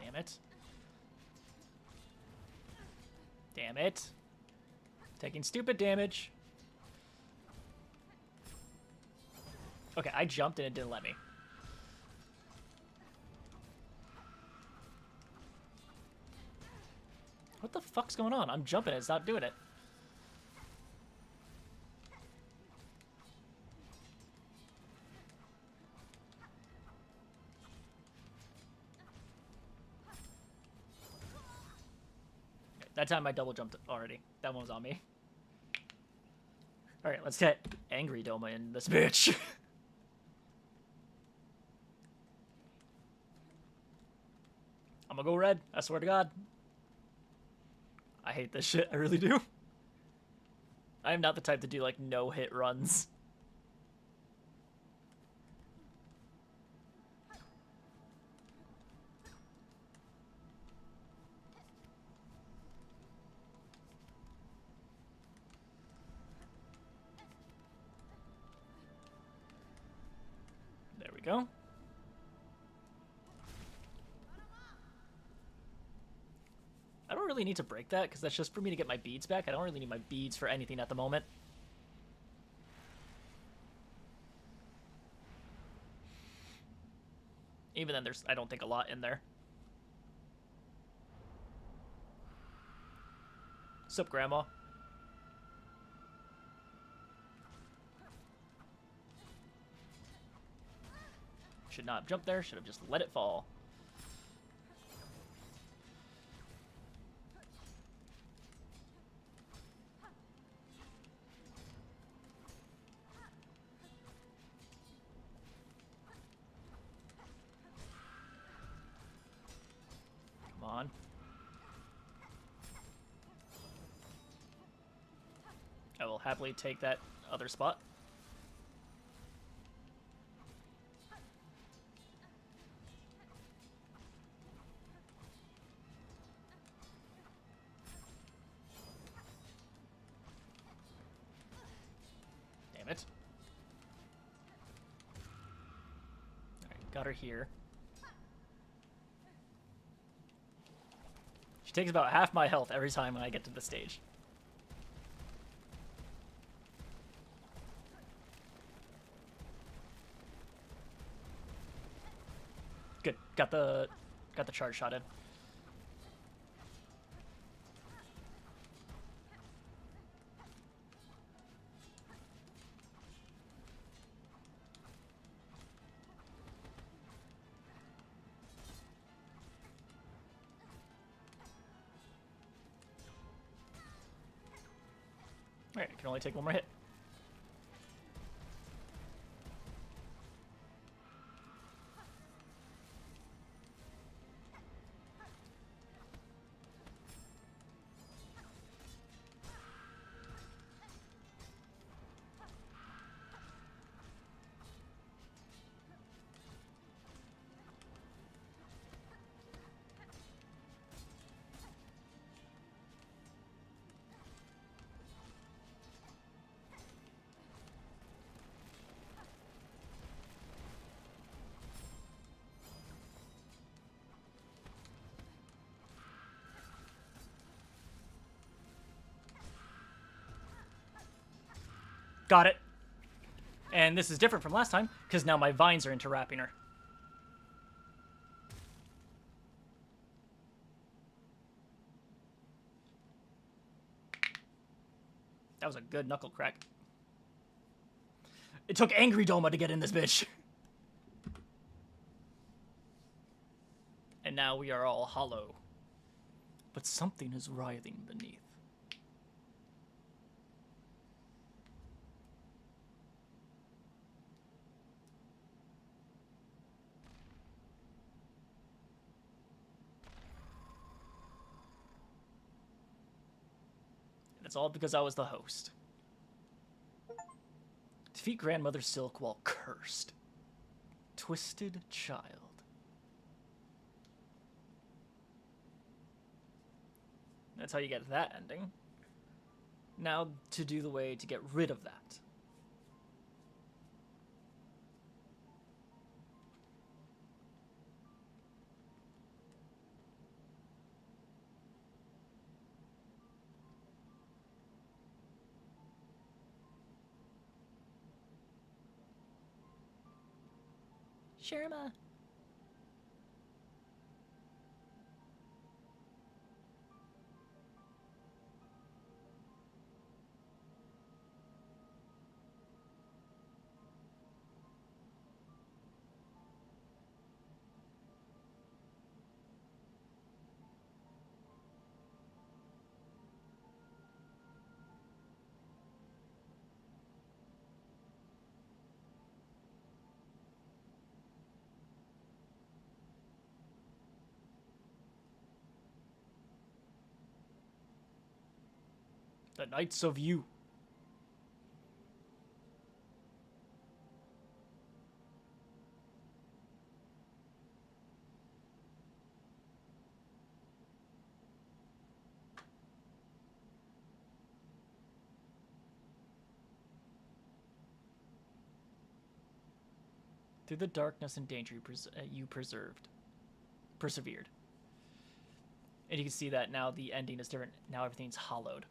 Damn it. Damn it. Taking stupid damage. Okay, I jumped and it didn't let me. What the fuck's going on? I'm jumping, it's not doing it. That time I double jumped already. That one was on me. Alright, let's get Angry Doma in this bitch. I'm gonna go red, I swear to God. I hate this shit, I really do. I am not the type to do, like, no-hit runs. There we go. I don't really need to break that, because that's just for me to get my beads back. I don't really need my beads for anything at the moment. Even then, there's, I don't think, a lot in there. Sup, Grandma? Should not have jumped there, should have just let it fall. Come on. I will happily take that other spot. Damn it. Alright, got her here. She takes about half my health every time when I get to the stage. Good. Got the charge shot in. Alright, I can only take one more hit. Got it. And this is different from last time, because now my vines are interwrapping her. That was a good knuckle crack. It took Angry Doma to get in this bitch. And now we are all hollow. but something is writhing beneath. And it's all because I was the host. Defeat Grandmother Silk while cursed. Twisted Child. That's how you get that ending. Now to do the way to get rid of that. Sherma. The Knights of You. Through the darkness and danger you persevered. And you can see that now the ending is different. Now everything's hollowed.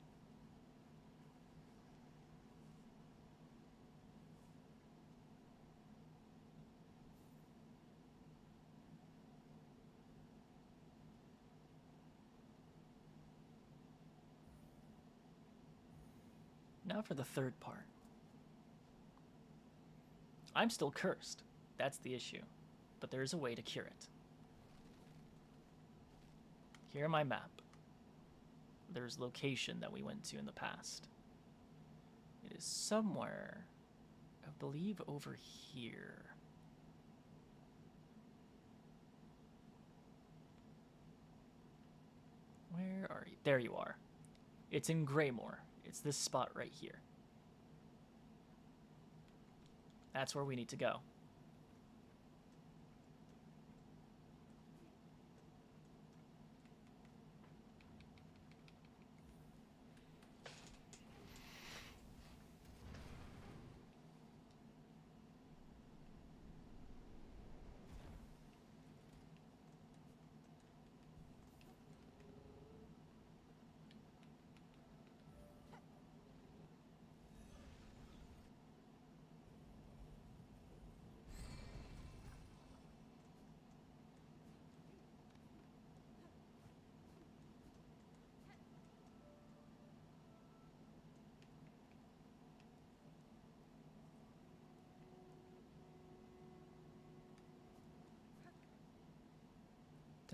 Now for the third part. I'm still cursed. That's the issue. But there is a way to cure it. Here on my map, there's location that we went to in the past. It is somewhere, I believe over here. Where are you? There you are. It's in Greymoor. It's this spot right here. That's where we need to go.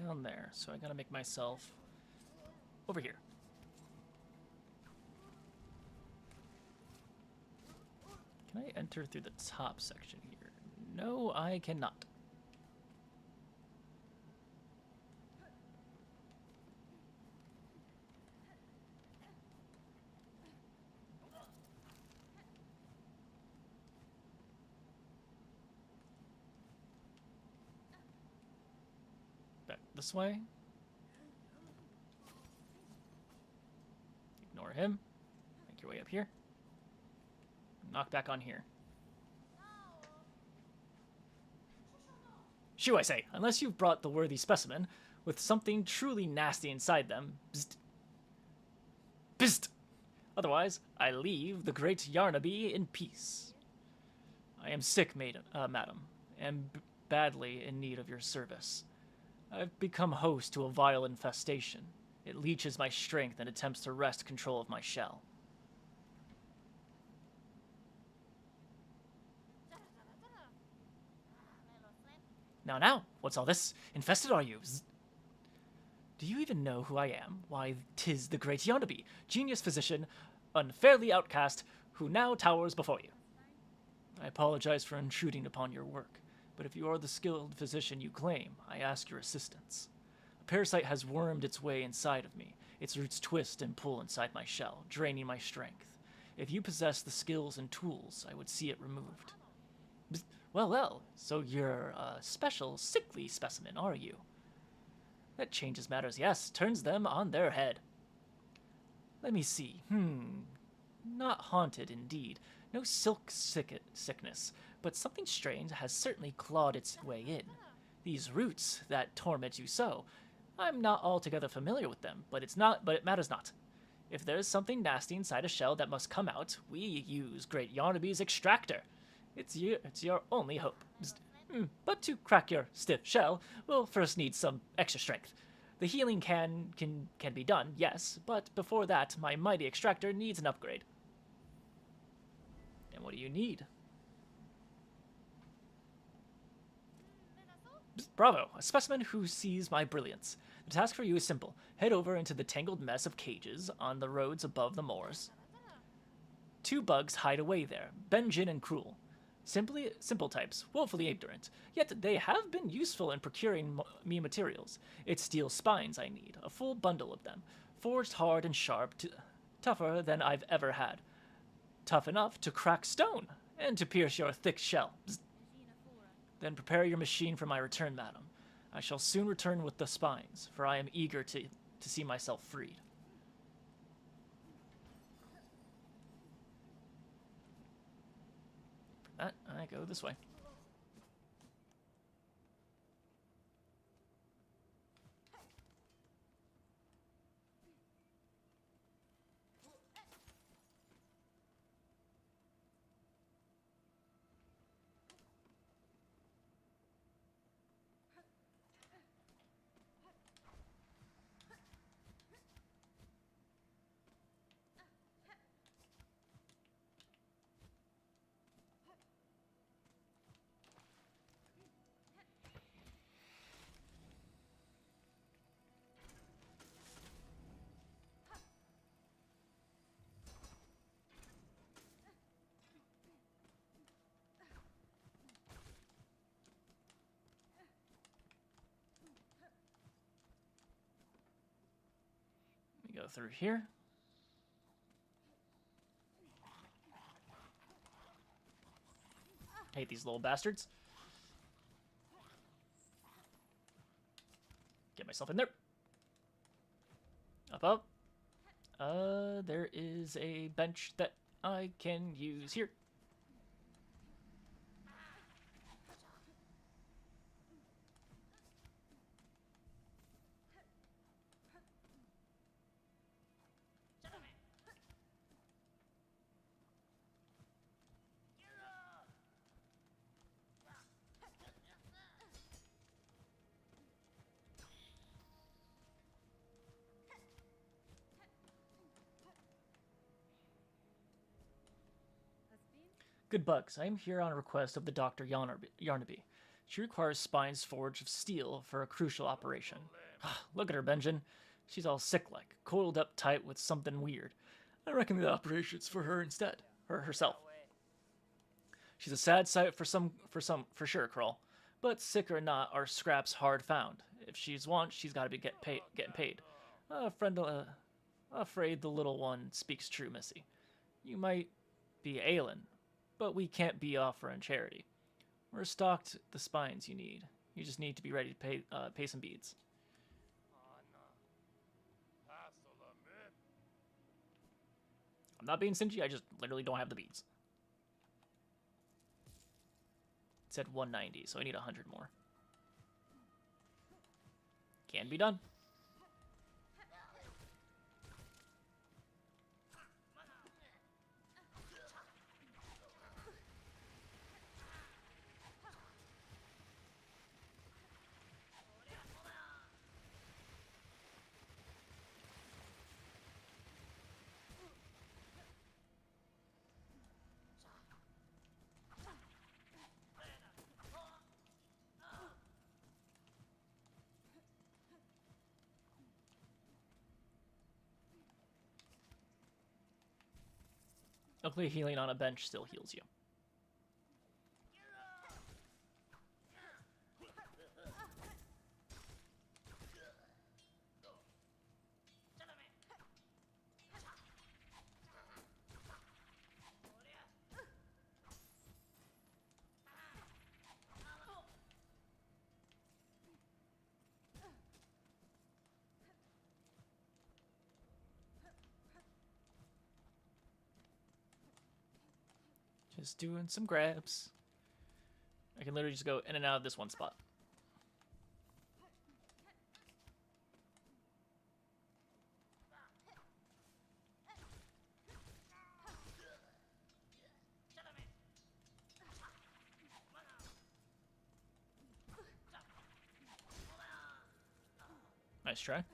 Down there, so I gotta make myself over here. Can I enter through the top section here? No, I cannot. Back this way. Ignore him. Make your way up here. Knock back on here. Shoo, I say, unless you've brought the worthy specimen with something truly nasty inside them. Bzzt. Bzzt. Otherwise, I leave the great Yarnaby in peace. I am sick, madam, and badly in need of your service. I've become host to a vile infestation. It leeches my strength and attempts to wrest control of my shell. Now, what's all this? Infested are you? Do you even know who I am? Why, 'tis the great Yonabi, genius physician, unfairly outcast, who now towers before you. I apologize for intruding upon your work, but if you are the skilled physician you claim, I ask your assistance. A parasite has wormed its way inside of me. Its roots twist and pull inside my shell, draining my strength. If you possess the skills and tools, I would see it removed. Well, so you're a special, sickly specimen, are you? That changes matters, yes, turns them on their head. Let me see. Not haunted, indeed. No sickness, but something strange has certainly clawed its way in. These roots that torment you so, I'm not altogether familiar with them, but it matters not. If there's something nasty inside a shell that must come out, we use Great Yarnaby's extractor. It's your only hope. But to crack your stiff shell, we'll first need some extra strength. The healing can be done, yes, but before that, my mighty extractor needs an upgrade. And what do you need? Bravo, a specimen who sees my brilliance. The task for you is simple. Head over into the tangled mess of cages on the roads above the moors. 2 bugs hide away there, Benjin and Cruel. Simple types, woefully ignorant, yet they have been useful in procuring me materials. It's steel spines I need, a full bundle of them, forged hard and sharp, tougher than I've ever had. Tough enough to crack stone, and to pierce your thick shell. Then prepare your machine for my return, madam. I shall soon return with the spines, for I am eager to see myself freed. I go this way. Go through here. Hate these little bastards. Get myself in there. Up. There is a bench that I can use here. Good bugs, I am here on a request of the Dr. Yarnaby. She requires spines forged of steel for a crucial operation. Look at her, Benjin. She's all sick-like, coiled up tight with something weird. I reckon the operation's for her instead. Herself. She's a sad sight for sure, Krull. But sick or not, our scraps hard found. If she's want, she's got to be getting paid. Afraid the little one speaks true, Missy. You might be ailin', but we can't be offering charity. We're stocked the spines you need. You just need to be ready to pay some beads. I'm not being stingy, I just literally don't have the beads. It said 190, so I need 100 more. Can be done. Luckily, healing on a bench still heals you. Just doing some grabs. I can literally just go in and out of this one spot. Nice try.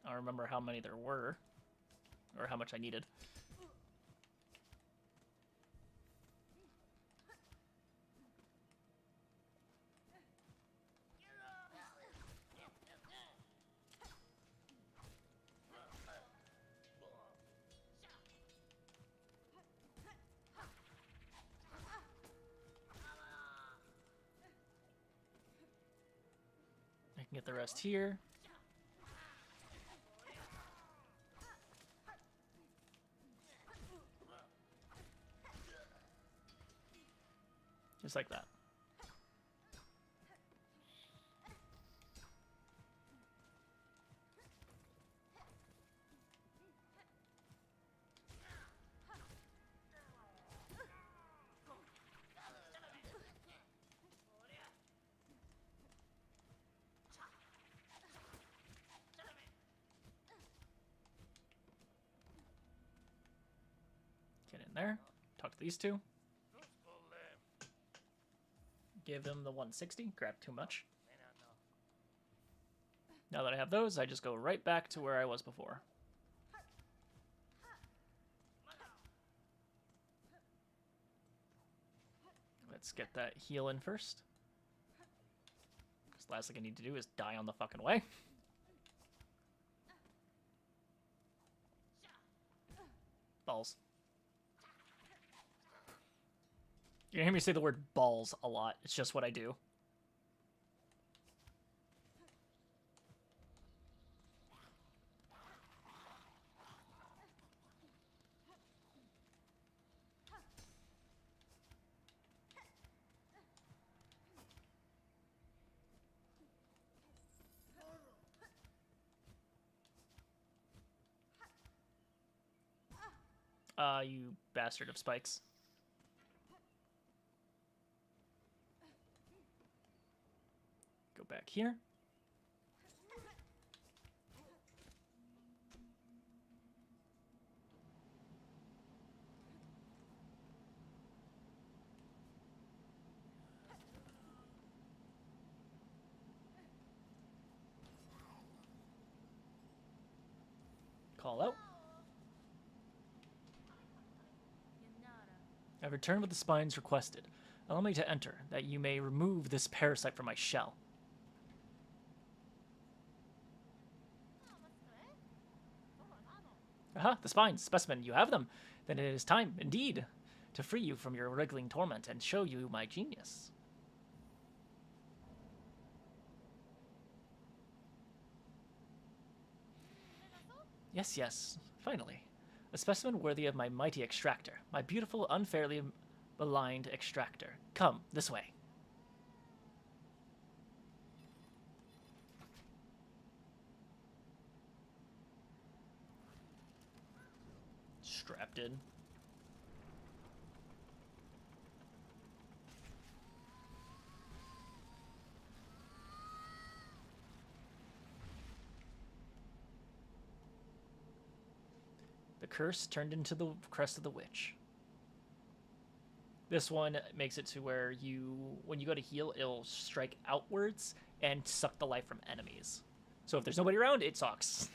I don't remember how many there were, or how much I needed. I can get the rest here. Just like that. Get in there. Talk to these two. Give them the 160. Grab too much. Now that I have those, I just go right back to where I was before. Let's get that heal in first. Because the last thing I need to do is die on the fucking way. Balls. You hear me say the word balls a lot. It's just what I do. You bastard of spikes. Go back here. Call out. I've returned with the spines requested. Allow me to enter, that you may remove this parasite from my shell. Aha, the spines, specimen, you have them. Then it is time, indeed, to free you from your wriggling torment and show you my genius. Yes, yes, finally. A specimen worthy of my mighty extractor, my beautiful, unfairly maligned extractor. Come, this way. Strapped in. The curse turned into the crest of the witch. This one makes it to where when you go to heal, it'll strike outwards and suck the life from enemies. So if there's nobody around, it sucks.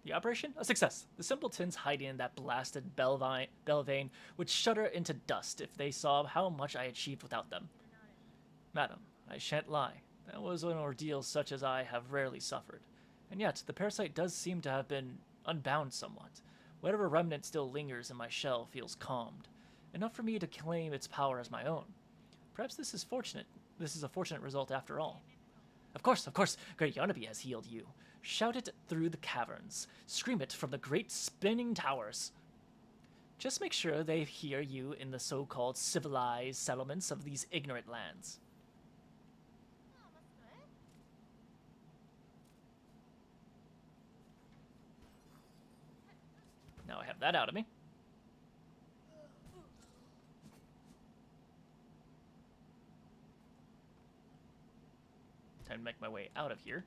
The operation? A success. The simpletons hiding in that blasted Belvane would shudder into dust if they saw how much I achieved without them. Madam, I shan't lie. That was an ordeal such as I have rarely suffered. And yet, the parasite does seem to have been unbound somewhat. Whatever remnant still lingers in my shell feels calmed, enough for me to claim its power as my own. Perhaps this is fortunate. This is a fortunate result after all. Of course, Great Yonnaby has healed you. Shout it through the caverns. Scream it from the great spinning towers. Just make sure they hear you in the so-called civilized settlements of these ignorant lands. Now I have that out of me. Time to make my way out of here.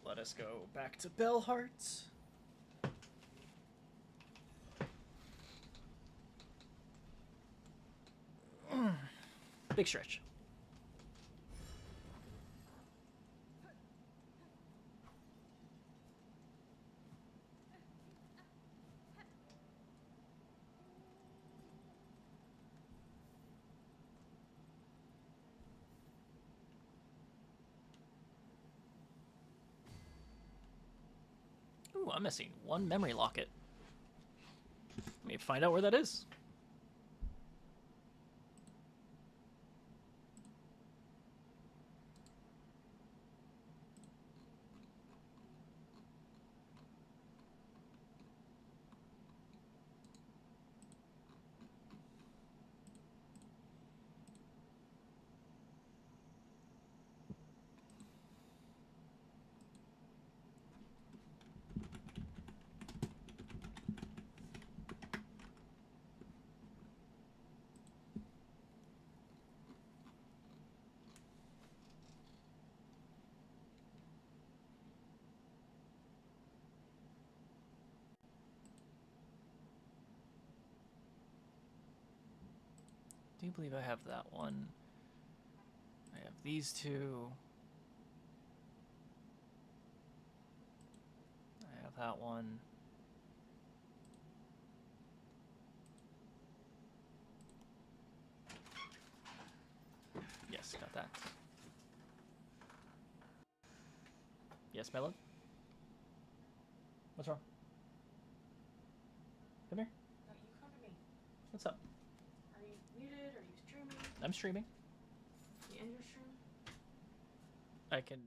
Let us go back to Bellheart. Big stretch. Ooh, I'm missing one memory locket. Let me find out where that is. I do believe I have that one. I have these two. I have that one. Yes, got that. Yes, my love? What's wrong? Come here. No, you come to me. What's up? Are you muted? Are you streaming? I'm streaming. You end your stream? I can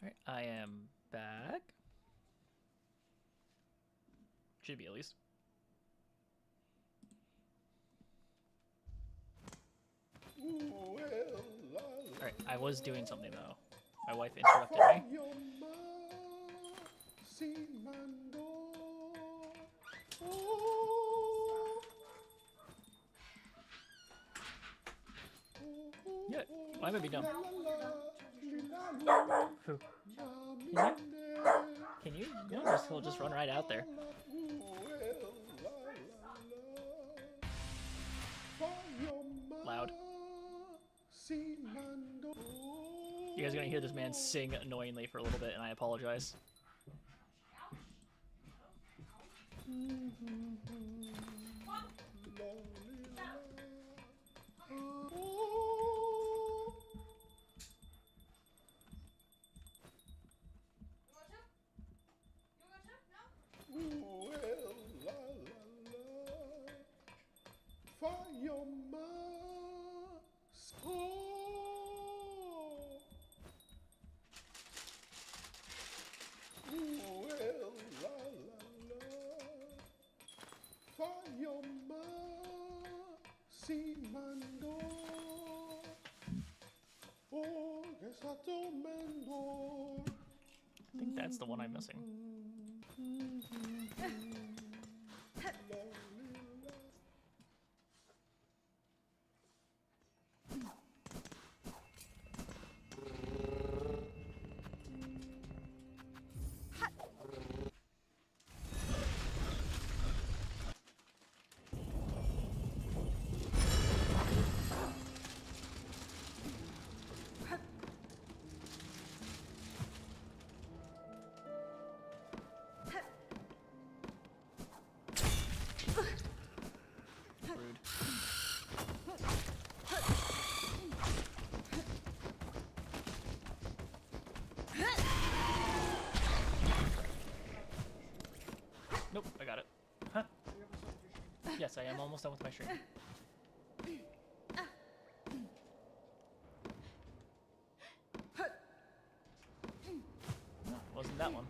Alright, I am back. Should be at least. Alright, I was doing something though. My wife interrupted me. Yeah, why would be dumb? Who? Can you? No, he'll just run right out there. Loud. You guys are gonna hear this man sing annoyingly for a little bit, and I apologize. I think that's the one I'm missing. Rude. Nope, I got it. Huh? Yes, I am almost done with my stream. No, wasn't that one.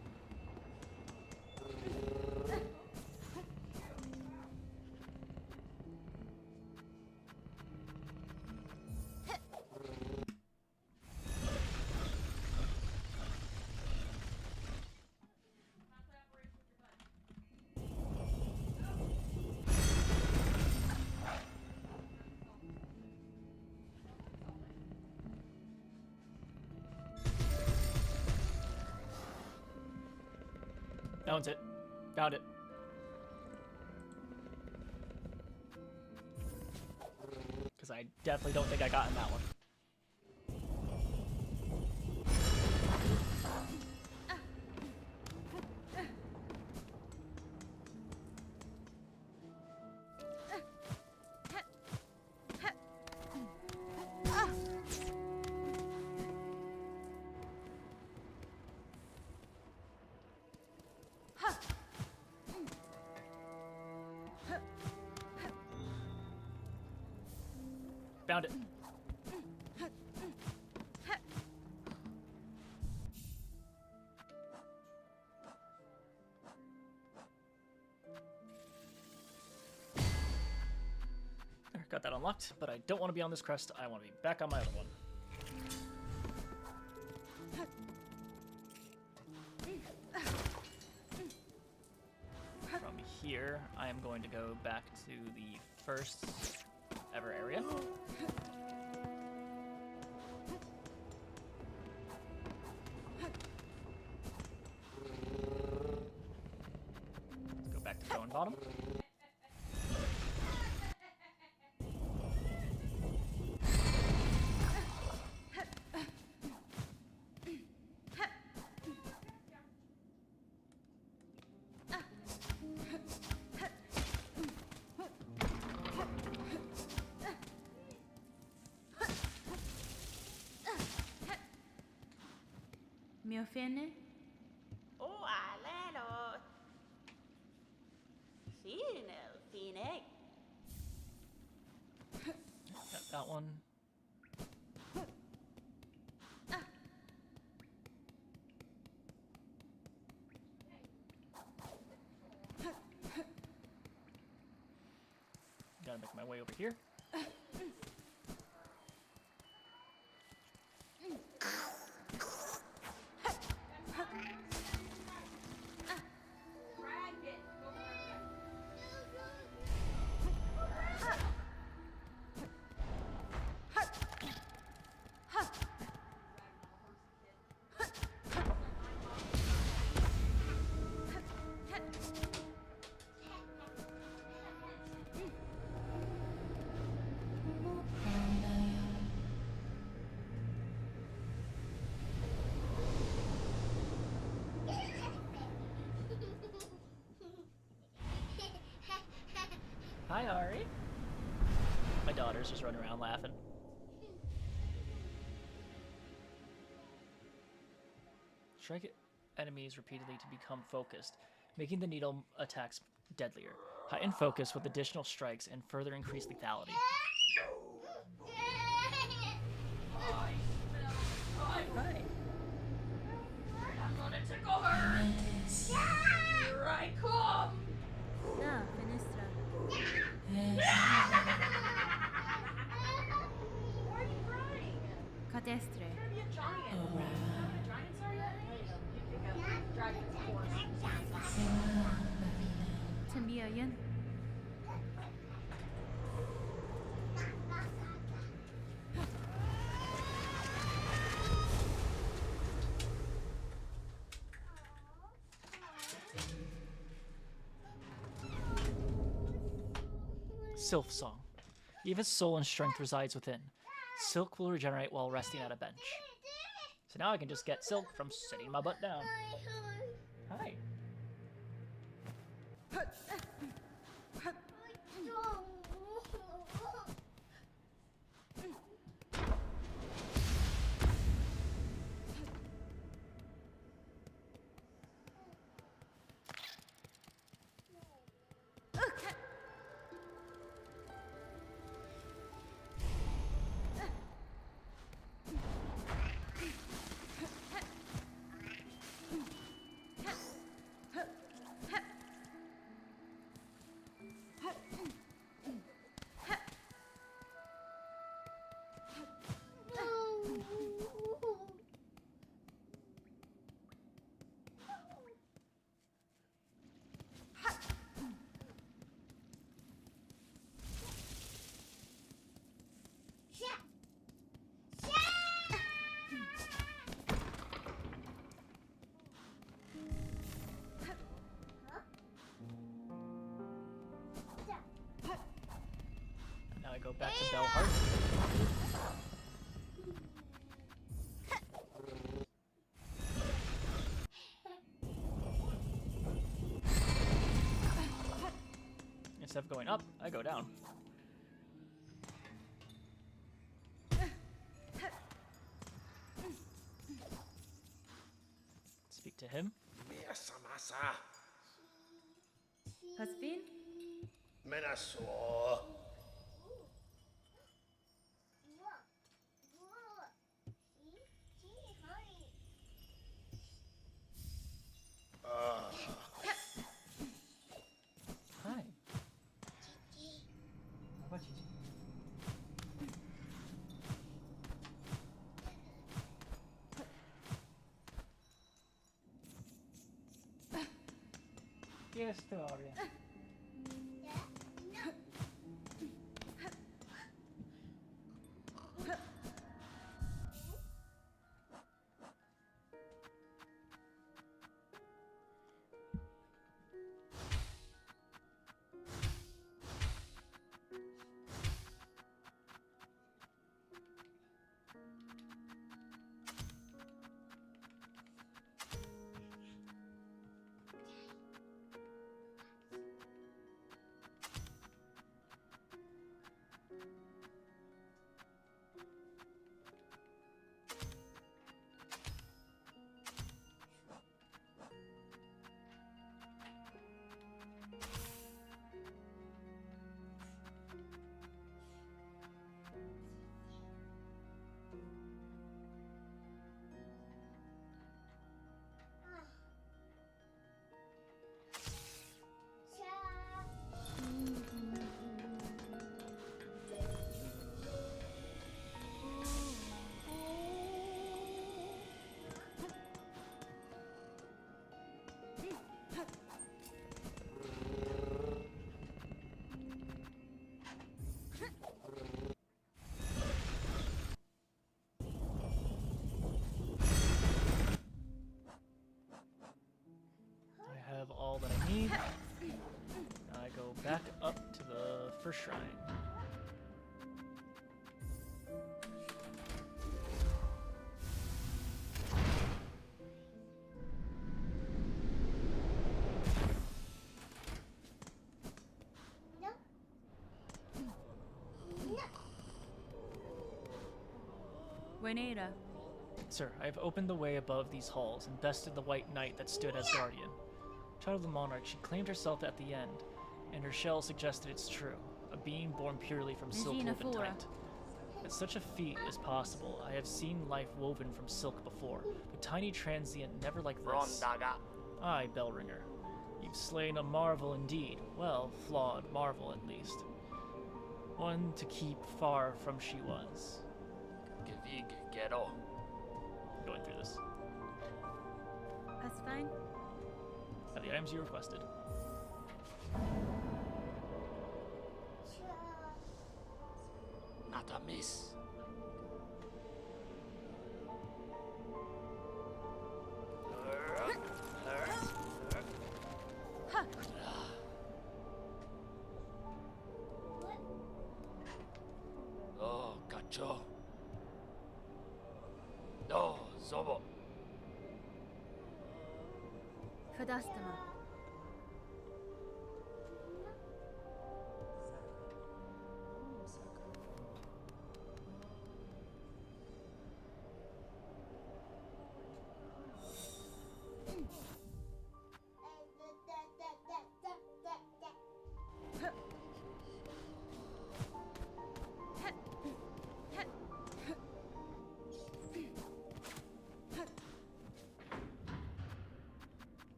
That one's it. Found it. Because I definitely don't think I got in that one. Found it. There, got that unlocked, but I don't want to be on this crest. I want to be back on my other one. From here, I am going to go back to the first ever area. Let's go back to Going Bottom. Mi offende? Oh, alelo. Fine, fine. Got that one. make my way over here. Hi, Ari. My daughter's just running around laughing. Strike enemies repeatedly to become focused, making the needle attacks deadlier. Heighten focus with additional strikes and further increase lethality. Hi. I'm gonna tickle her! Here I come! Da, Fenestra. Why are you crying? Cadestre. You're gonna be a giant. Giants are yet? You pick up dragons, of course. También. Sylph Song. Eva's soul and strength resides within. Silk will regenerate while resting at a bench. So now I can just get Silk from sitting my butt down. Hi. Now I go back to Bellheart. Instead of going up, I go down. Speak to him. Husband? Menaso. Hi. What, Gigi? Che storia. Sulphur Shrine. Wenera. Sir, I have opened the way above these halls and bested the White Knight that stood as guardian. Child of the Monarch, she claimed herself at the end, and her shell suggested it's true, a being born purely from silk Regina woven Fora. tight. That such a feat is possible, I have seen life woven from silk before, but tiny transient never like this. Aye, Bellringer. You've slain a marvel indeed. Well, flawed marvel at least. One to keep far from she was. Going through this. That's fine. Are the items you requested. Not a miss. Oh, cacho. No, Zobo. Fadastama.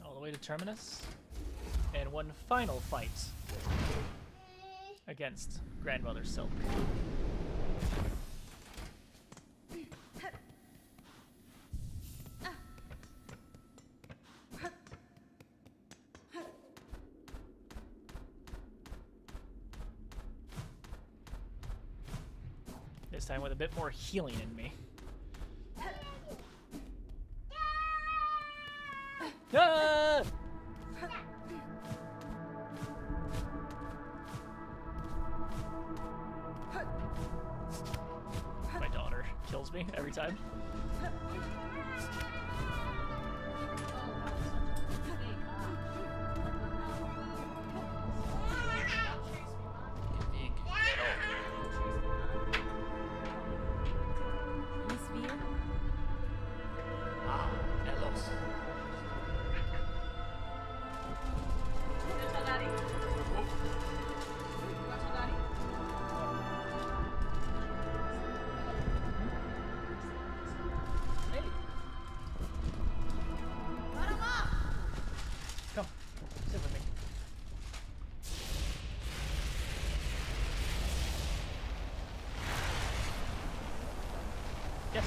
All the way to Terminus. And one final fight against Grandmother Silk. This time with a bit more healing in me. Ah! My daughter kills me every time. Miss Veer. Ah, Elos. Hey. Come, sit with me. Yes.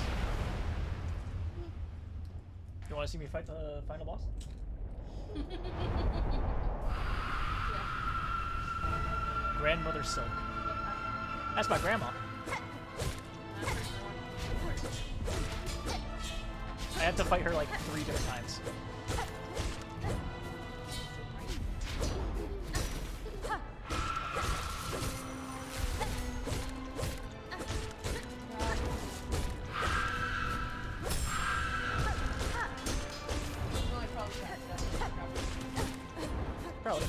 You want to see me fight the final boss? Grandmother Silk. That's my grandma. I have to fight her like 3 different times. Probably.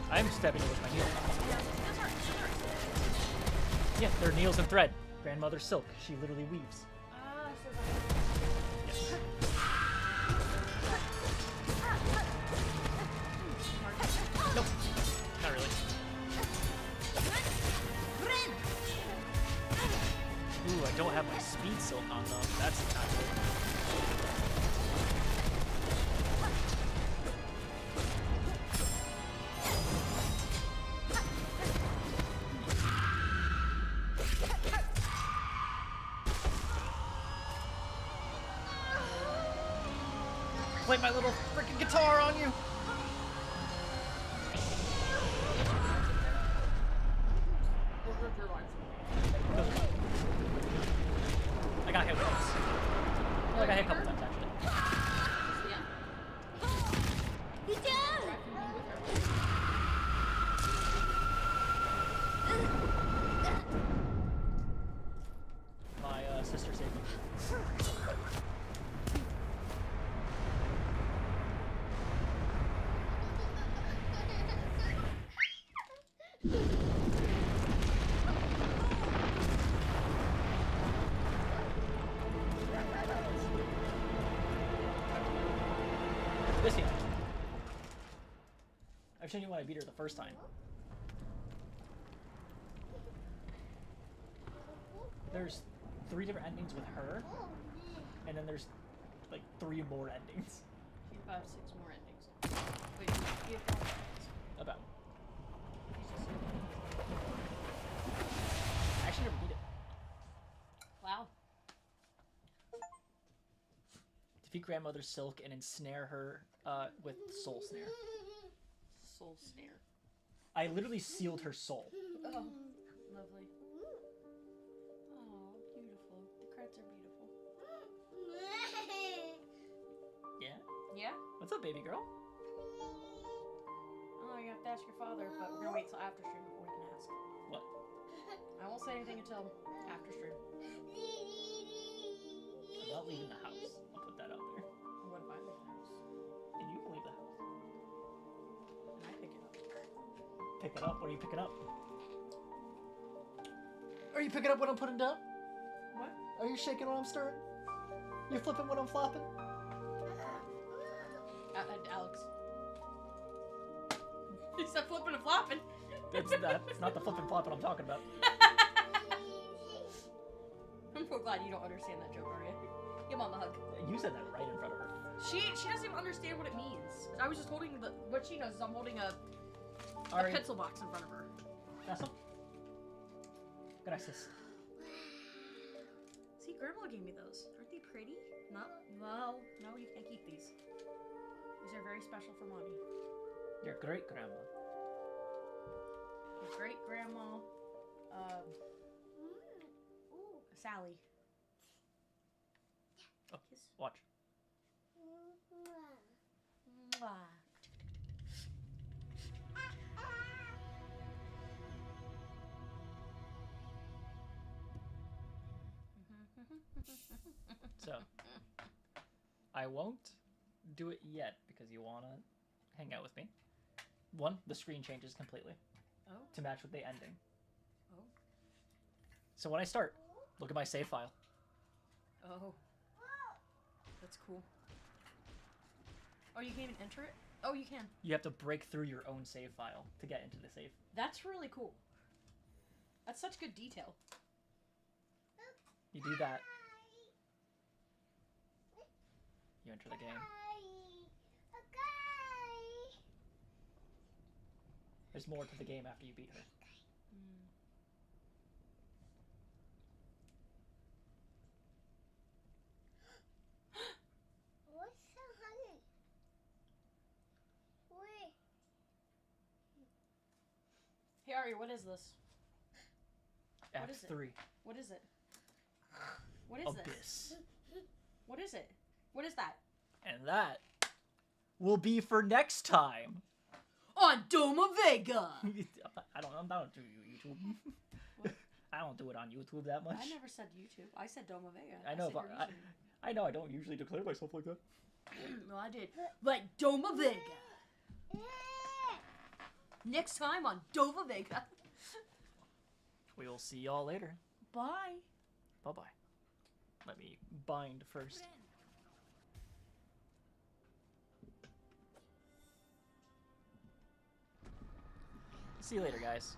I'm stabbing her with my heel. Yeah, they're needles and thread. Grandmother Silk. She literally weaves. Yes. don't have my speed silk on though. That's not good. Play my little freaking guitar on you. I got hit once. I got hit a couple times actually. My sister saved me. This here. I've shown you when I beat her the first time. There's 3 different endings with her, and then there's like 3 more endings. You have 6 more endings. Wait, you have 5 endings. About. I actually never beat it. Wow. Defeat Grandmother Silk and ensnare her with Soul Snare. Soul snare. I literally sealed her soul. Oh, lovely. Oh, beautiful. The cards are beautiful. Yeah? Yeah? What's up, baby girl? Oh, you have to ask your father, but we're gonna wait till after stream before we can ask. What? I won't say anything until after stream. I'm not leaving the house. I'll put that out there. What if I leave the house? And you can leave the house. And I pick it up. Pick it up. What are you picking up? Are you picking up what I'm putting down? What? Are you shaking what I'm stirring? You flipping what I'm flopping? Alex. He said flipping and flopping. It's not the flipping flopping I'm talking about. I'm so glad you don't understand that joke, Aria. Give Mom a hug. You said that right in front of her. She doesn't even understand what it means. I was just holding what she knows is I'm holding a Alright. pencil box in front of her. That's all. Gracias. See, Grandma gave me those. Aren't they pretty? Not well. No, you can't keep these. These are very special for Mommy. Your great grandma. My great grandma, Sally. Oh, Kiss. watch. Mwah. So, I won't do it yet because you want to hang out with me. 1, the screen changes completely Oh. to match with the ending. Oh. So when I start, look at my save file. Oh. That's cool. Oh, you can't even enter it? Oh, you can. You have to break through your own save file to get into the save. That's really cool. That's such good detail. You do that. You enter the game. There's more to the game after you beat her. What's so honey? Wait. Hey, Ari, what is this? What is it? F3. What is it? What is Abyss. this? What is it? What is that? And that will be for next time. On Doma Vega! I don't do YouTube. I don't do it on YouTube that much. I never said YouTube. I said Doma Vega. I know, said but your I username. know I don't usually declare myself like that. No, I did. Like Doma Vega. Next time on Doma Vega. We will see y'all later. Bye. Bye-bye. Let me bind first. See you later, guys.